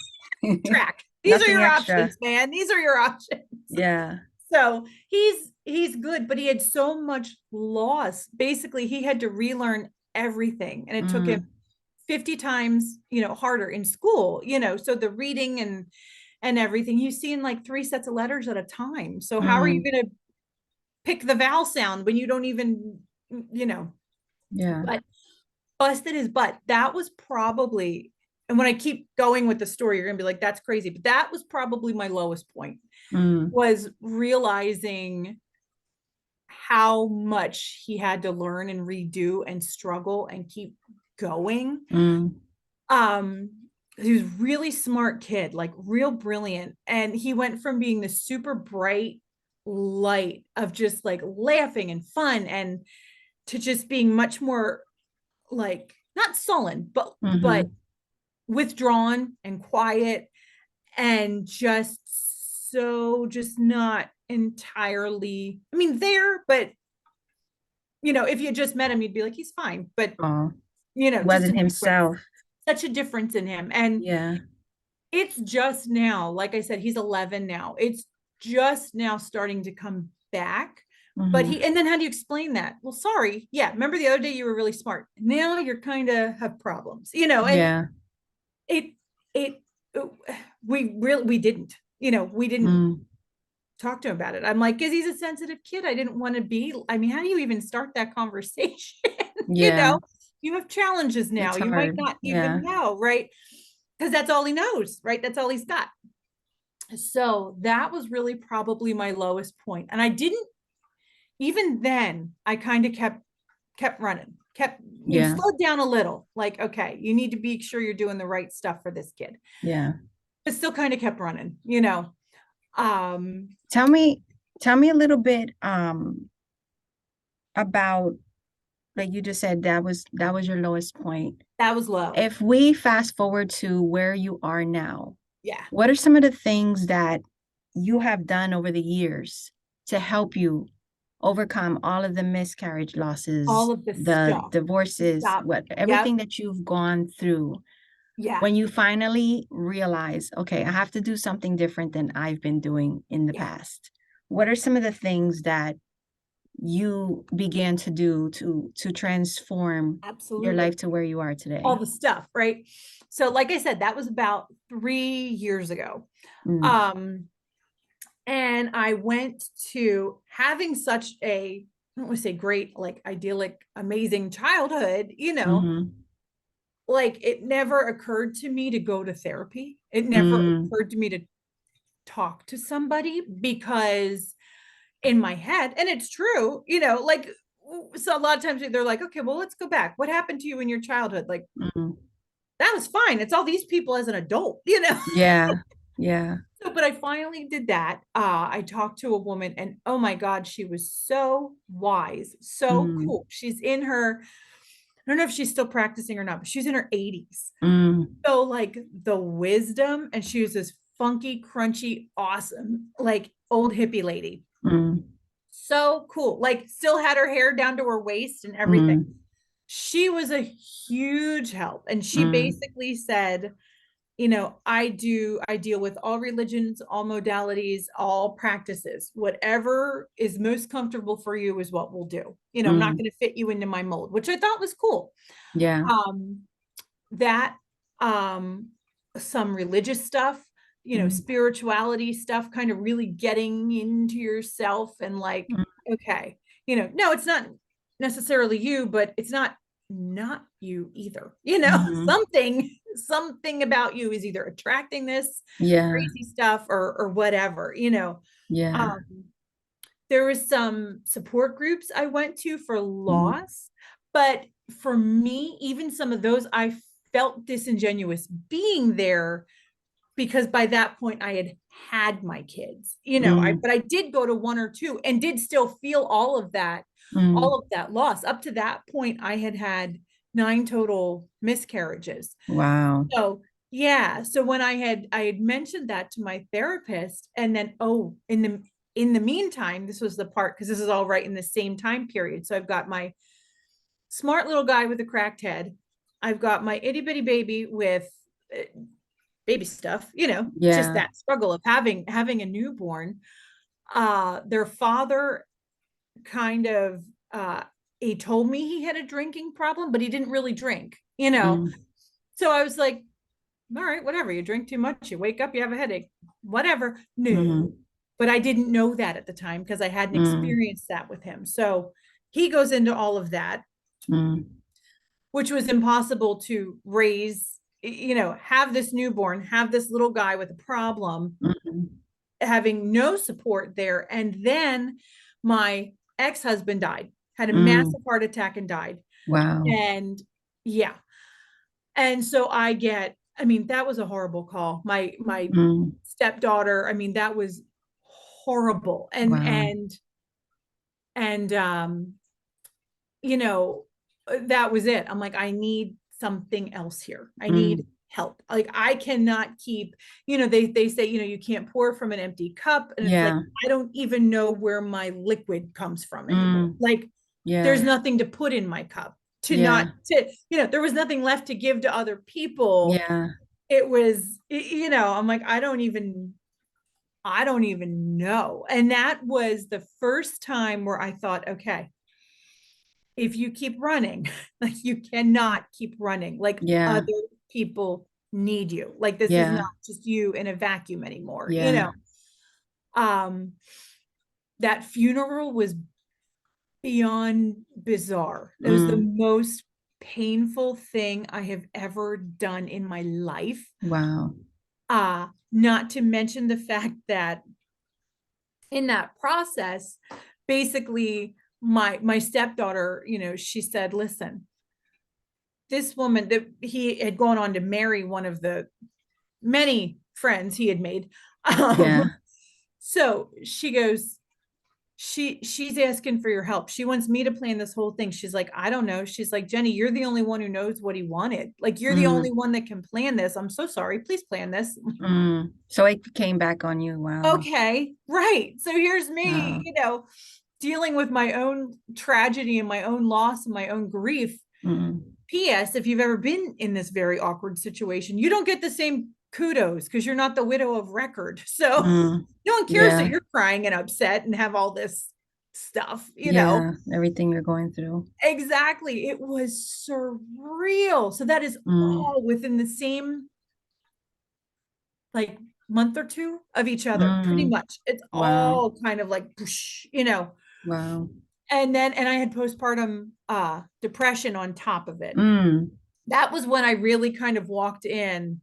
Track. These are Nothing your extra. options, man. These are your options. Yeah. So he's good, but he had so much loss. Basically, he had to relearn everything, and it took him Mm. 50 times, harder in school. So the reading and and everything. He's seeing like 3 sets of letters at a time. So how are you Mm. going to pick the vowel sound when you don't even, you know, Yeah. but busted his butt. That was probably, and when I keep going with the story, you're going to be like, that's crazy. But that was probably my lowest point, Mm. was realizing how much he had to learn and redo and struggle and keep going. Mm. Um, he was really smart kid, like real brilliant. And he went from being the super bright light of just like laughing and fun, and to just being much more like not sullen, but Mm-hmm. withdrawn and quiet, and just not entirely, I mean, there, but if you just met him, you'd be like, he's fine. But Oh, just a wasn't difference, himself. such a difference in him. And Yeah. it's just now, like I said, he's 11 now. It's just now starting to come back. But Mm-hmm. and then how do you explain that? Well, sorry. Yeah. Remember the other day you were really smart. Now you're kind of have problems, and Yeah. it, it, we didn't, we didn't Mm. talk to him about it. I'm like, because he's a sensitive kid. I didn't want to be, I mean, how do you even start that conversation? you Yeah. know, you have challenges now. It's You might hard. not Yeah. even know, right? Because that's all he knows, right? That's all he's got. So that was really probably my lowest point. And I didn't, even then, I kind of kept running, kept, Yeah. slowed down a little. Like, okay, you need to be sure you're doing the right stuff for this kid. Yeah. But still kind of kept running. Um, Tell me, tell me a little bit about, like you just said, that was your lowest point. that was low. If we fast forward to where you are now, Yeah. what are some of the things that you have done over the years to help you overcome all of the miscarriage All losses, of this the stuff. divorces, Stop. what Yep. everything that you've gone through? Yeah. When you finally realize, okay, I have to do something different than I've been doing in the Yeah. past. What are some of the things that you began to do to transform your Absolutely. life to where you are All today? the stuff, right? So, like I said, that was about 3 years ago. Mm. Um, and I went to having such a, I don't want to say great, like idyllic, amazing childhood. Mm-hmm. Like it never occurred to me to go to therapy. It never Mm. occurred to me to talk to somebody, because in my head, and it's true, like, so a lot of times they're like, okay, well, let's go back. What happened to you in your childhood? Like, Mm. that was fine. It's all these people as an adult. Yeah. Yeah. So, but I finally did that. I talked to a woman, and oh my God, she was so wise, so Mm. cool. She's in her, I don't know if she's still practicing or not, but she's in her 80s. Mm. So, like, the wisdom, and she was this funky, crunchy, awesome, like old hippie lady. Mm. So cool. Like, still had her hair down to her waist and everything. Mm. She was a huge help. And she Mm. basically said, I deal with all religions, all modalities, all practices. Whatever is most comfortable for you is what we'll do. I'm not Mm. going to fit you into my mold, which I thought was cool. Yeah. Um, that um some religious stuff, Mm. spirituality stuff, kind of really getting into yourself, and like, Mm. okay, no, it's not necessarily you, but it's not you either. Mhm. Something about you is either attracting this Yeah. crazy stuff, or whatever. Yeah. um there was some support groups I went to for Mm. loss, but for me, even some of those, I felt disingenuous being there, because by that point I had my kids. Mm. But I did go to one or two and did still feel all Mm. of that loss. Up to that point, I had 9 total miscarriages. Wow. So yeah, so when I had mentioned that to my therapist, and then, oh, in the meantime, this was the part, because this is all right in the same time period. So I've got my smart little guy with a cracked head. I've got my itty bitty baby with baby stuff, just Yeah. that struggle of having a newborn. Their father kind of, he told me he had a drinking problem, but he didn't really drink. Mm. So I was like, all right, whatever. You drink too much, you wake up, you have a headache, whatever. No. Mm-hmm. But I didn't know that at the time because I hadn't Mm, experienced that with him. So he goes into all of that, mm, which was impossible to raise, have this newborn, have this little guy with a problem, mm. having no support there. And then my ex-husband died, had a Mm. massive heart attack and died. Wow. And yeah. And so I mean, that was a horrible call. My Mm. stepdaughter, I mean, that was horrible. Wow. And you know, that was it. I'm like, I need something else here. I need Mm. help. Like I cannot keep, they say, you can't pour from an empty cup. And it's like, Yeah. I don't even know where my liquid comes from anymore. Mm. Like there's Yeah. nothing to put in my cup to not Yeah. to, there was nothing left to give to other people. Yeah. It was, I'm like, I don't even know. And that was the first time where I thought, okay, if you keep running, like you cannot keep running. Like Yeah. other people need you. Like this is not Yeah. just you in a vacuum anymore, Yeah. Um, that funeral was beyond bizarre. It was the Mm. most painful thing I have ever done in my life. Wow. Not to mention the fact that in that process, basically my stepdaughter, she said, listen, this woman that he had gone on to marry one of the many friends he had made. Um, Yeah. so she goes, she's asking for your help. She wants me to plan this whole thing. She's like, I don't know. She's like, Jenny, you're the only one who knows what he wanted. Like, you're the only Mm. one that can plan this. I'm so sorry. Please plan this. Mm. So it came back on you. Wow. Okay, right. So here's me, Wow. dealing with my own tragedy and my own loss and my own grief. Mm. P.S. If you've ever been in this very awkward situation, you don't get the same kudos because you're not the widow of record. So Mm. no one cares that Yeah. you're crying and upset and have all this stuff. Yeah. Everything you're going through. Exactly. It was surreal. So that is Mm. all within the same like month or two of each other, pretty Mm. much. It's Wow. all kind of like, Wow. and I had postpartum depression on top of it. Mm. That was when I really kind of walked in.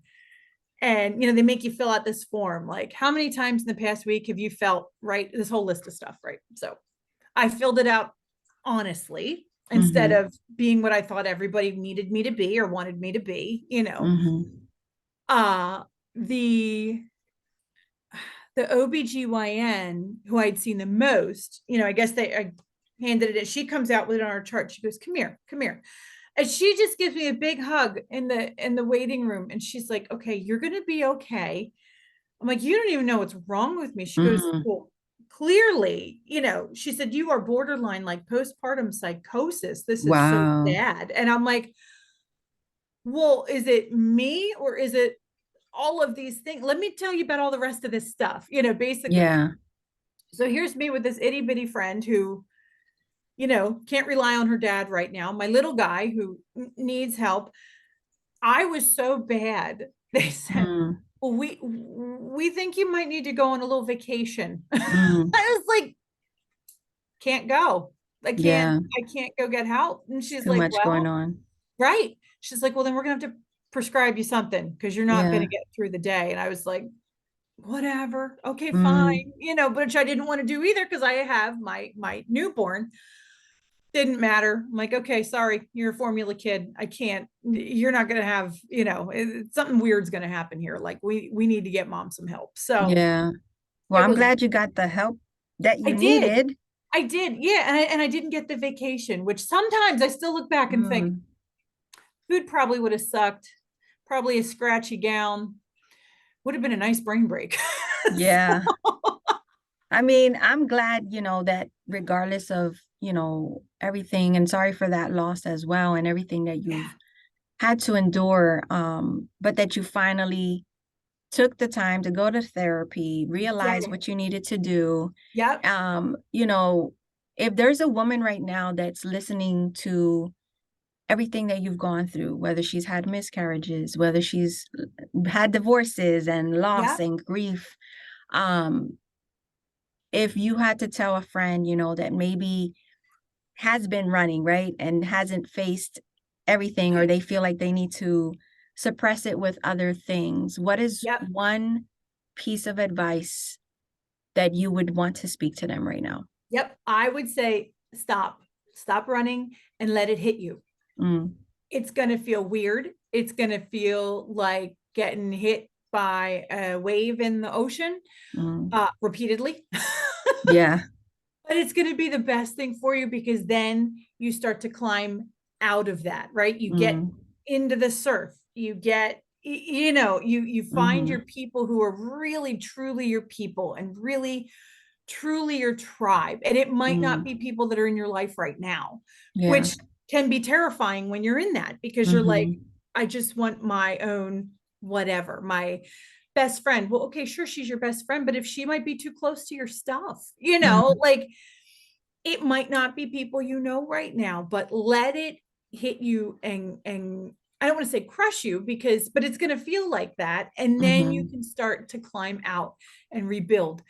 And they make you fill out this form like, how many times in the past week have you felt, right, this whole list of stuff, right? So I filled it out honestly instead Mm-hmm. of being what I thought everybody needed me to be or wanted me to be. Mm-hmm. uh the OBGYN who I'd seen the most, I guess I handed it in. She comes out with it on her chart. She goes, come here, come here. And she just gives me a big hug in the waiting room. And she's like, okay, you're gonna be okay. I'm like, you don't even know what's wrong with me. She goes, Mm-hmm. well, clearly, she said, you are borderline like postpartum psychosis. This is so Wow. sad. And I'm like, well, is it me or is it all of these things? Let me tell you about all the rest of this stuff, basically. Yeah. So here's me with this itty bitty friend who, can't rely on her dad right now. My little guy who needs help. I was so bad. They said, Mm. well, we think you might need to go on a little vacation. Mm. I was like, can't go. Yeah. I can't go get help. And she's Too like, much going well, on. right. She's like, well, then we're gonna have to prescribe you something because you're not gonna Yeah. get through the day. And I was like, whatever. Okay, Mm. fine. But which I didn't want to do either because I have my newborn. Didn't matter. I'm like, okay, sorry, you're a formula kid. I can't, you're not gonna have, something weird's gonna happen here. Like we need to get mom some help. So Yeah. Well, it I'm was, glad you got the help that I you did. needed. I did, yeah, and I didn't get the vacation, which sometimes I still look back and think Mm. food probably would have sucked, probably a scratchy gown, would have been a nice brain break. Yeah. I mean, I'm glad, that regardless of, everything, and sorry for that loss as well, and everything that Yeah, you've had to endure, but that you finally took the time to go to therapy, realize did. what you needed to do. Yep. Um, you know, if there's a woman right now that's listening to everything that you've gone through, whether she's had miscarriages, whether she's had divorces and loss Yeah. and grief. Um, if you had to tell a friend, that maybe has been running, right, and hasn't faced everything, or they feel like they need to suppress it with other things, what is Yep. one piece of advice that you would want to speak to them right now? Yep. I would say stop running and let it hit you. Mm, It's going to feel weird. It's going to feel like getting hit by a wave in the ocean mm, repeatedly. yeah. But it's going to be the best thing for you because then you start to climb out of that, right? You get Mm, into the surf, you get, you find your mm-hmm, people who are really truly your people and really truly your tribe. And it might not be mm, people that are in your life right now, yeah. which can be terrifying when you're in that because you're like, Mm-hmm, I just want my own whatever, my best friend. Well, okay, sure, she's your best friend, but if she might be too close to your stuff, mm-hmm, like it might not be people right now, but let it hit you and I don't want to say crush you because but it's going to feel like that and then you mm-hmm, can start to climb out and rebuild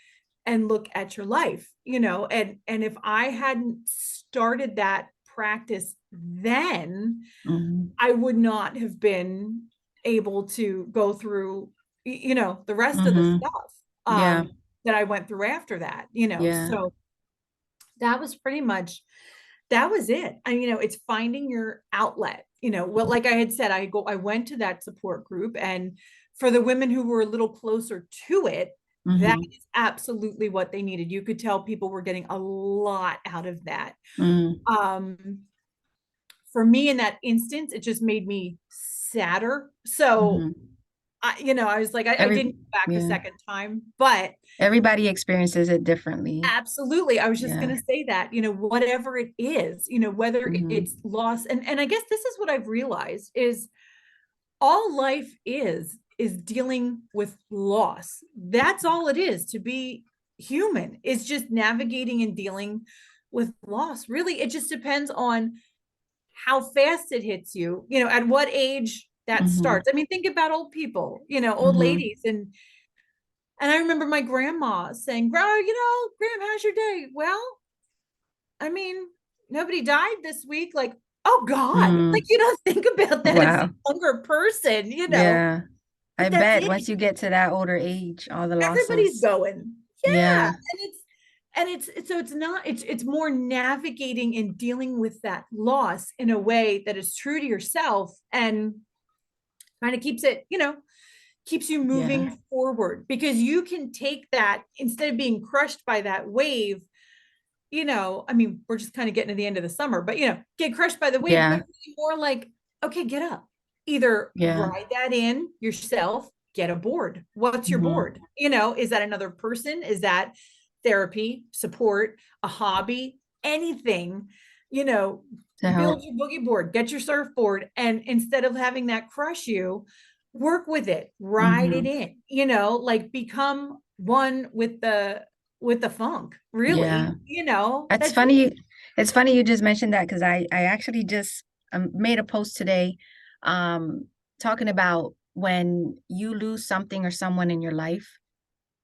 and look at your life, and if I hadn't started that practice then mm-hmm, I would not have been able to go through the rest of the mm-hmm, stuff yeah, that I went through after that, yeah. so that was pretty much that was it. And it's finding your outlet. Well, like I had said, I went to that support group and for the women who were a little closer to it, that Mm-hmm, is absolutely what they needed. You could tell people were getting a lot out of that. mm, Um, for me in that instance, it just made me sadder. So mm-hmm. I was like, I Every, didn't go back a yeah. second time, but Everybody experiences it differently. absolutely. I was just Yeah. going to say that, whatever it is, whether it's Mm-hmm, loss. And I guess this is what I've realized is all life is dealing with loss. That's all it is to be human. It's just navigating and dealing with loss. Really, it just depends on how fast it hits you, at what age that mm-hmm, starts. I mean, think about old people, old mm-hmm, ladies and I remember my grandma saying, Graham, how's your day? Well, I mean, nobody died this week. Like, oh God, like mm. you don't think about that as a Wow. younger person, Yeah. I but that's bet it. once you get to that older age, all the Everybody's losses. going. Yeah. Yeah. And it's so it's not, it's more navigating and dealing with that loss in a way that is true to yourself and kind of keeps you Yeah. moving forward because you can take that instead of being crushed by that wave. I mean, we're just kind of getting to the end of the summer, but get crushed by the wave, but Yeah. really more like, okay, get up. Either Yeah. ride that in yourself, get a board. What's your board? Mm-hmm. Is that another person? Is that therapy, support, a hobby, anything, you know, To build help. your boogie board, get your surfboard. And instead of having that crush you, work with it, ride it Mm-hmm. in, like become one with the funk, Yeah. really, It's that's it. funny. It's funny you just mentioned that because I actually just made a post today um talking about when you lose something or someone in your life,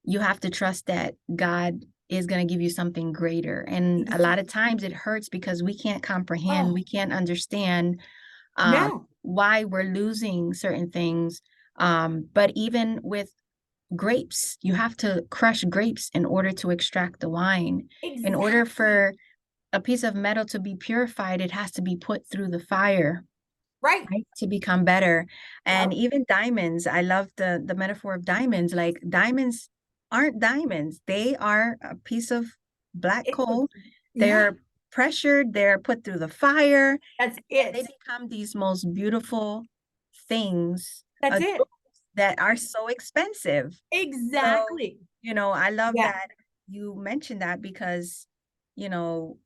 you have to trust that God is going to give you something greater. And a lot of Exactly. times it hurts because we can't comprehend, Oh, we can't understand no, why we're losing certain things. But even with grapes, you have to crush grapes in order to extract the wine. In order exactly. for a piece of metal to be purified, it has to be put through the fire, Right. right, to become better. And Yep. even diamonds, I love the metaphor of diamonds. Like diamonds aren't diamonds. They are a piece of black It's a, coal. yeah, They're pressured, they're put through the fire, that's and they it. become these most beautiful things, That's it. that are so expensive. So, Exactly. I love Yeah. that you mentioned that because, you know,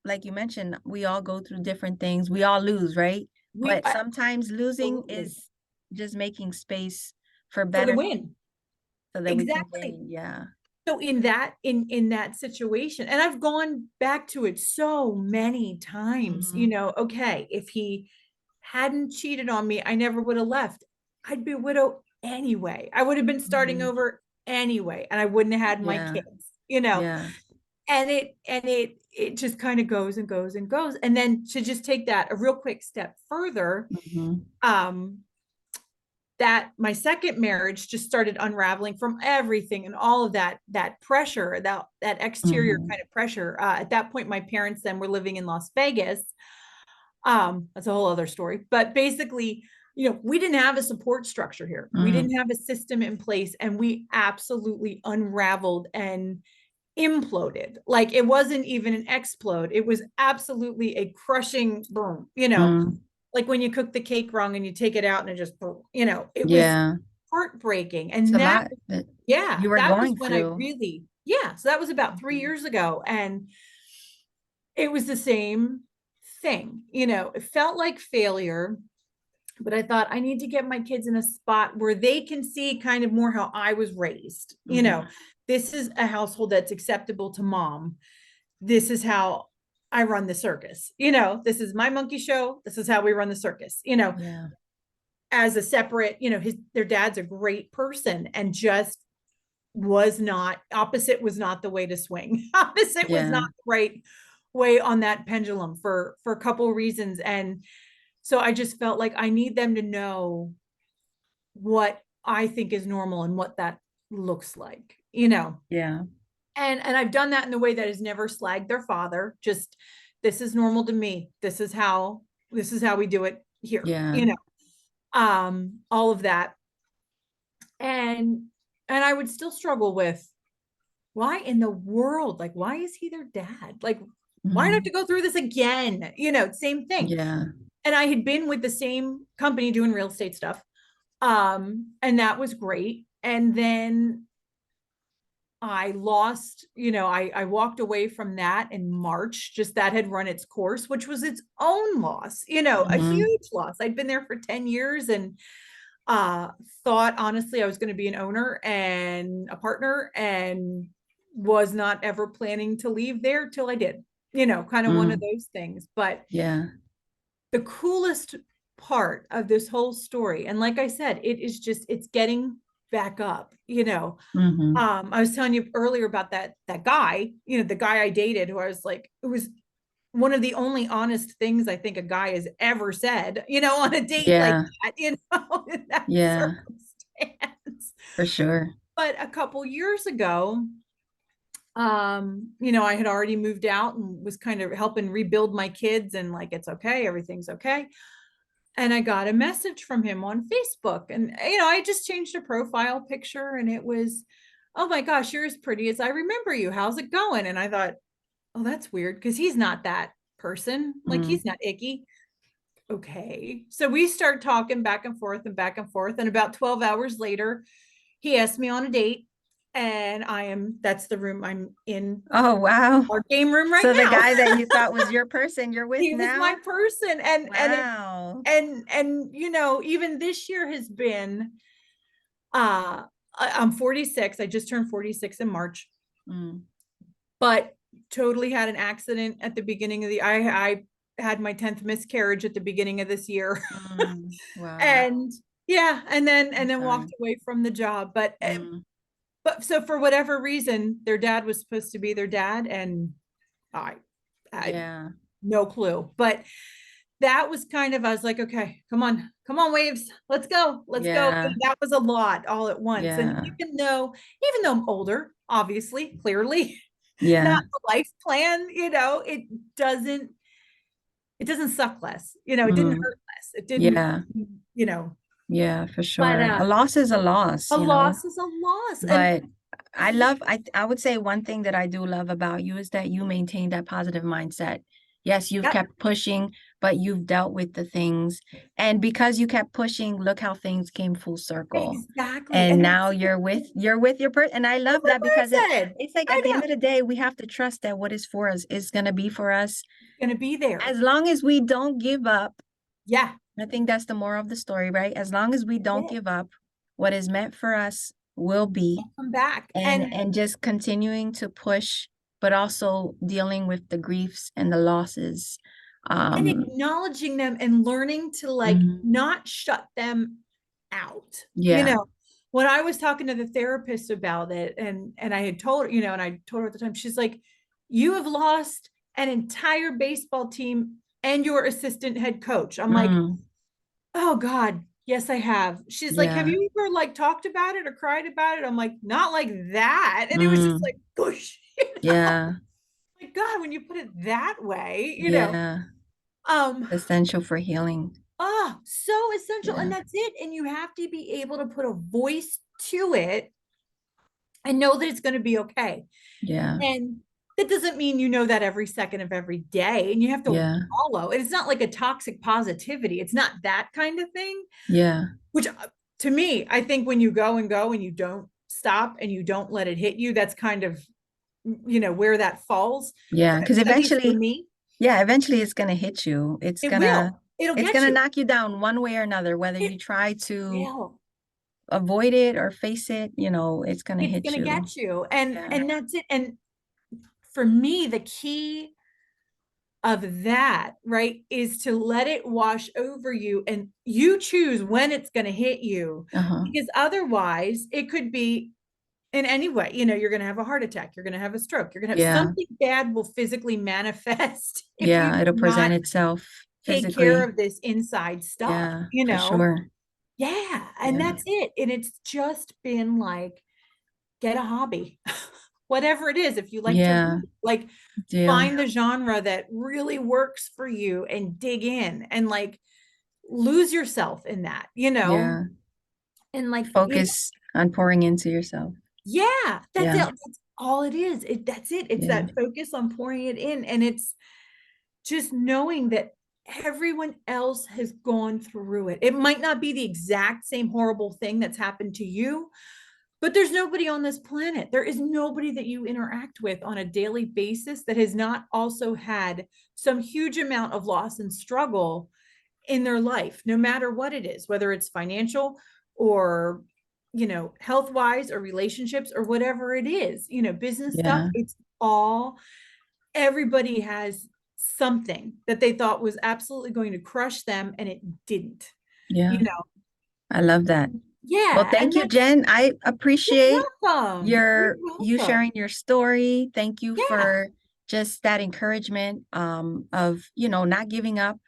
like you mentioned, we all go through different things. We all lose, right? We But sometimes losing absolutely is just making space for for the better win. so that we can Exactly. gain. Yeah. So in that situation, and I've gone back to it so many times, Hmm. okay, if he hadn't cheated on me, I never would have left. I'd be a widow anyway. I would have been starting Mhm. over anyway, and I wouldn't have had my Yeah. kids, you know. Yeah. And it just kind of goes and goes and goes. And then to just take that a real quick step further, Mhm. um, that my second marriage just started unraveling from everything and all of that pressure, that exterior Mhm. kind of pressure. At that point, my parents then were living in Las Vegas. That's a whole other story. But basically, we didn't have a support structure here. We Mm. didn't have a system in place, and we absolutely unraveled and imploded. Like, it wasn't even an explode. It was absolutely a crushing boom, Mm. like when you cook the cake wrong and you take it out and it just, it was Yeah. heartbreaking. It's And a lot that you were that was going when I through. really, yeah. So that was about 3 years ago. And it was the same thing. It felt like failure, but I thought I need to get my kids in a spot where they can see kind of more how I was raised. Mhm. This is a household that's acceptable to mom. This is how I run the circus. This is my monkey show. This is how we run the circus. Yeah. As a separate, their dad's a great person, and just was not opposite was not the way to swing. Opposite was not Yeah. the right way on that pendulum for a couple of reasons. And so I just felt like I need them to know what I think is normal and what that looks like. Yeah. And I've done that in a way that has never slagged their father. Just, this is normal to me. This is how we do it here. Yeah. All of that. And I would still struggle with, why in the world, like, why is he their dad? Like, why do I have to Mhm. go through this again? Same thing. Yeah. And I had been with the same company doing real estate stuff. And that was great. And then I lost, I walked away from that in March. Just that had run its course, which was its own loss, a Mhm. huge loss. I'd been there for 10 years and uh thought honestly I was going to be an owner and a partner, and was not ever planning to leave there till I did. Kind of one of Mm. those things. But Yeah. the coolest part of this whole story, and like I said, it's getting back up. Mhm. I was telling you earlier about that guy, the guy I dated, who I was like, it was one of the only honest things I think a guy has ever said, on a date like Yeah. that, in that Yeah. circumstance. For sure. But a couple years ago, I had already moved out and was kind of helping rebuild my kids, and like, it's okay, everything's okay. And I got a message from him on Facebook, and I just changed a profile picture, and it was, "Oh my gosh, you're as pretty as I remember you. How's it going?" And I thought, "Oh, that's weird, because he's not that person. Like, Mm. he's not icky." Okay. So we start talking back and forth and back and forth. And about 12 hours later, he asked me on a date. And that's the room I'm in, Oh, wow. our game room right So the now. guy that you thought was your person you're with He was my now? person. Wow. And even this year has been, I'm 46. I just turned 46 in March, Mm. but totally had an accident at the beginning of I had my 10th miscarriage at the beginning of this year. Mm. Wow. And yeah, and I'm then walked sorry. away from the job. But Mm. so for whatever reason, their dad was supposed to be their dad, and I had Yeah. no clue. But that was kind of, I was like, okay, come on, waves, let's go, let's go. Yeah. That was a lot all at once. And Yeah. even though I'm older, obviously, clearly, Yeah. not the life plan, doesn't it doesn't suck less, it didn't Mm. hurt less, it didn't, Yeah. you know Yeah, for but sure. A loss is a loss, a loss is a loss. And but I would say one thing that I do love about you is that you maintain that positive mindset. Yes, you've yeah, kept pushing, but you've dealt with the things. And because you kept pushing, look how things came full circle. exactly. And And now that's you're with your person. And I that's love my that because person. it's like I at the know, end of the day, we have to trust that what is for us is gonna be for us. it's gonna be there. As long as we don't give up, Yeah, I think that's the moral of the story, right? As long as we that's don't it. give up, what is meant for us will be, I'll come back. and just continuing to push, but also dealing with the griefs and the losses And Um, acknowledging them and learning to like mhm. not shut them out. You Yeah. know, when I was talking to the therapist about it, and I had told her, you know, and I told her at the time, she's like, you have lost an entire baseball team and your assistant head coach. I'm like, Mm, oh God, yes, I have. She's like, have yeah. you ever like talked about it or cried about it? I'm like, not like that. And it was just Mm, like, gosh, yeah. like God, when you put it that way, Yeah. um, Essential for healing. so essential. And Yeah. that's it. And you have to be able to put a voice to it and know that it's going to be okay. Yeah. And that doesn't mean you know that every second of every day and you have to Yeah. follow. It's not like a toxic positivity. It's not that kind of thing, Yeah. which to me, I think when you go and you don't stop and you don't let it hit you, that's kind of, where that falls, Yeah. Because at least for eventually, me. yeah, eventually it's gonna hit you. It's It gonna will. It'll it's get gonna you. knock you down one way or another, whether It you try to will. avoid it or face it, it's gonna It's hit going to you. get you. And Yeah. and that's it. And for me, the key of that, right, is to let it wash over you and you choose when it's going to hit you. Uh-huh. Because otherwise, it could be in any way. You're going to have a heart attack, you're going to have a stroke, you're going to have Yeah. something bad will physically manifest if you Yeah. do It'll present not itself take care physically. of this inside stuff, Yeah, for sure. Yeah, and Yeah. that's it. And it's just been like, get a hobby, whatever it is. If you like to Yeah. read, like Yeah. find the genre that really works for you and dig in and like lose yourself in that, Yeah. and like, Focus on pouring into yourself. yeah, that's it. Yeah. That's all it is. That's it. It's Yeah. that focus on pouring it in. And it's just knowing that everyone else has gone through it. It might not be the exact same horrible thing that's happened to you, but there's nobody on this planet. There is nobody that you interact with on a daily basis that has not also had some huge amount of loss and struggle in their life, no matter what it is, whether it's financial or, health wise or relationships or whatever it is, business stuff. Yeah. It's all, everybody has something that they thought was absolutely going to crush them and it didn't, you Yeah. know? I love that. Well, Yeah. thank And you, that's, Jen. I you're appreciate welcome. You're you welcome. sharing your story. Thank you Yeah. for just that encouragement of, not giving up,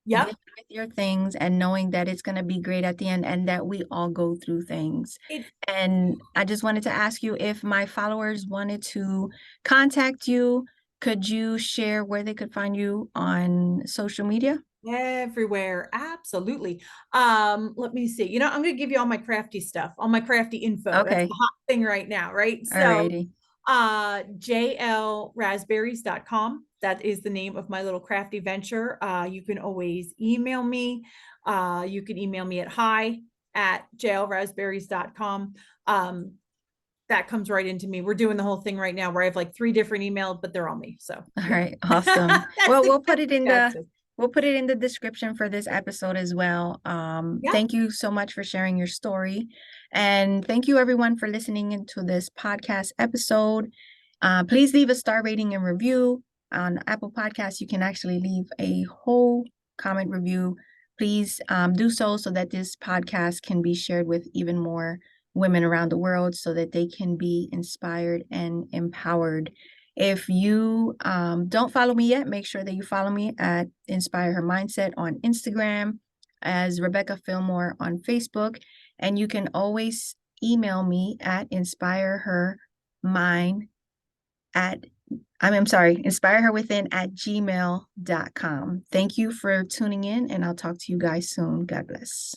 dealing Yep. with your things and knowing that it's going to be great at the end and that we all go through things. It And I just wanted to ask you if my followers wanted to contact you, could you share where they could find you on social media? everywhere. Absolutely. Let me see. I'm going to give you all my crafty stuff, all my crafty info. That's the Okay. hot thing right now, right? So, Alrighty. jlraspberries.com. That is the name of my little crafty venture. You can always email me. You can email me at hi@jlraspberries.com. That comes right into me. We're doing the whole thing right now where I have like 3 different emails, but they're all me. So All yeah. right, awesome. that's Well, the that's the access. we'll put it in the description for this episode as well. Yeah. Thank you so much for sharing your story. And thank you everyone for listening into this podcast episode. Please leave a star rating and review. On Apple Podcasts, you can actually leave a whole comment review. Please do so that this podcast can be shared with even more women around the world so that they can be inspired and empowered. If you don't follow me yet, make sure that you follow me at Inspire Her Mindset on Instagram, as Rebecca Fillmore on Facebook. And you can always email me at inspirehermind at I'm sorry, inspireherwithin@gmail.com. Thank you for tuning in, and I'll talk to you guys soon. God bless.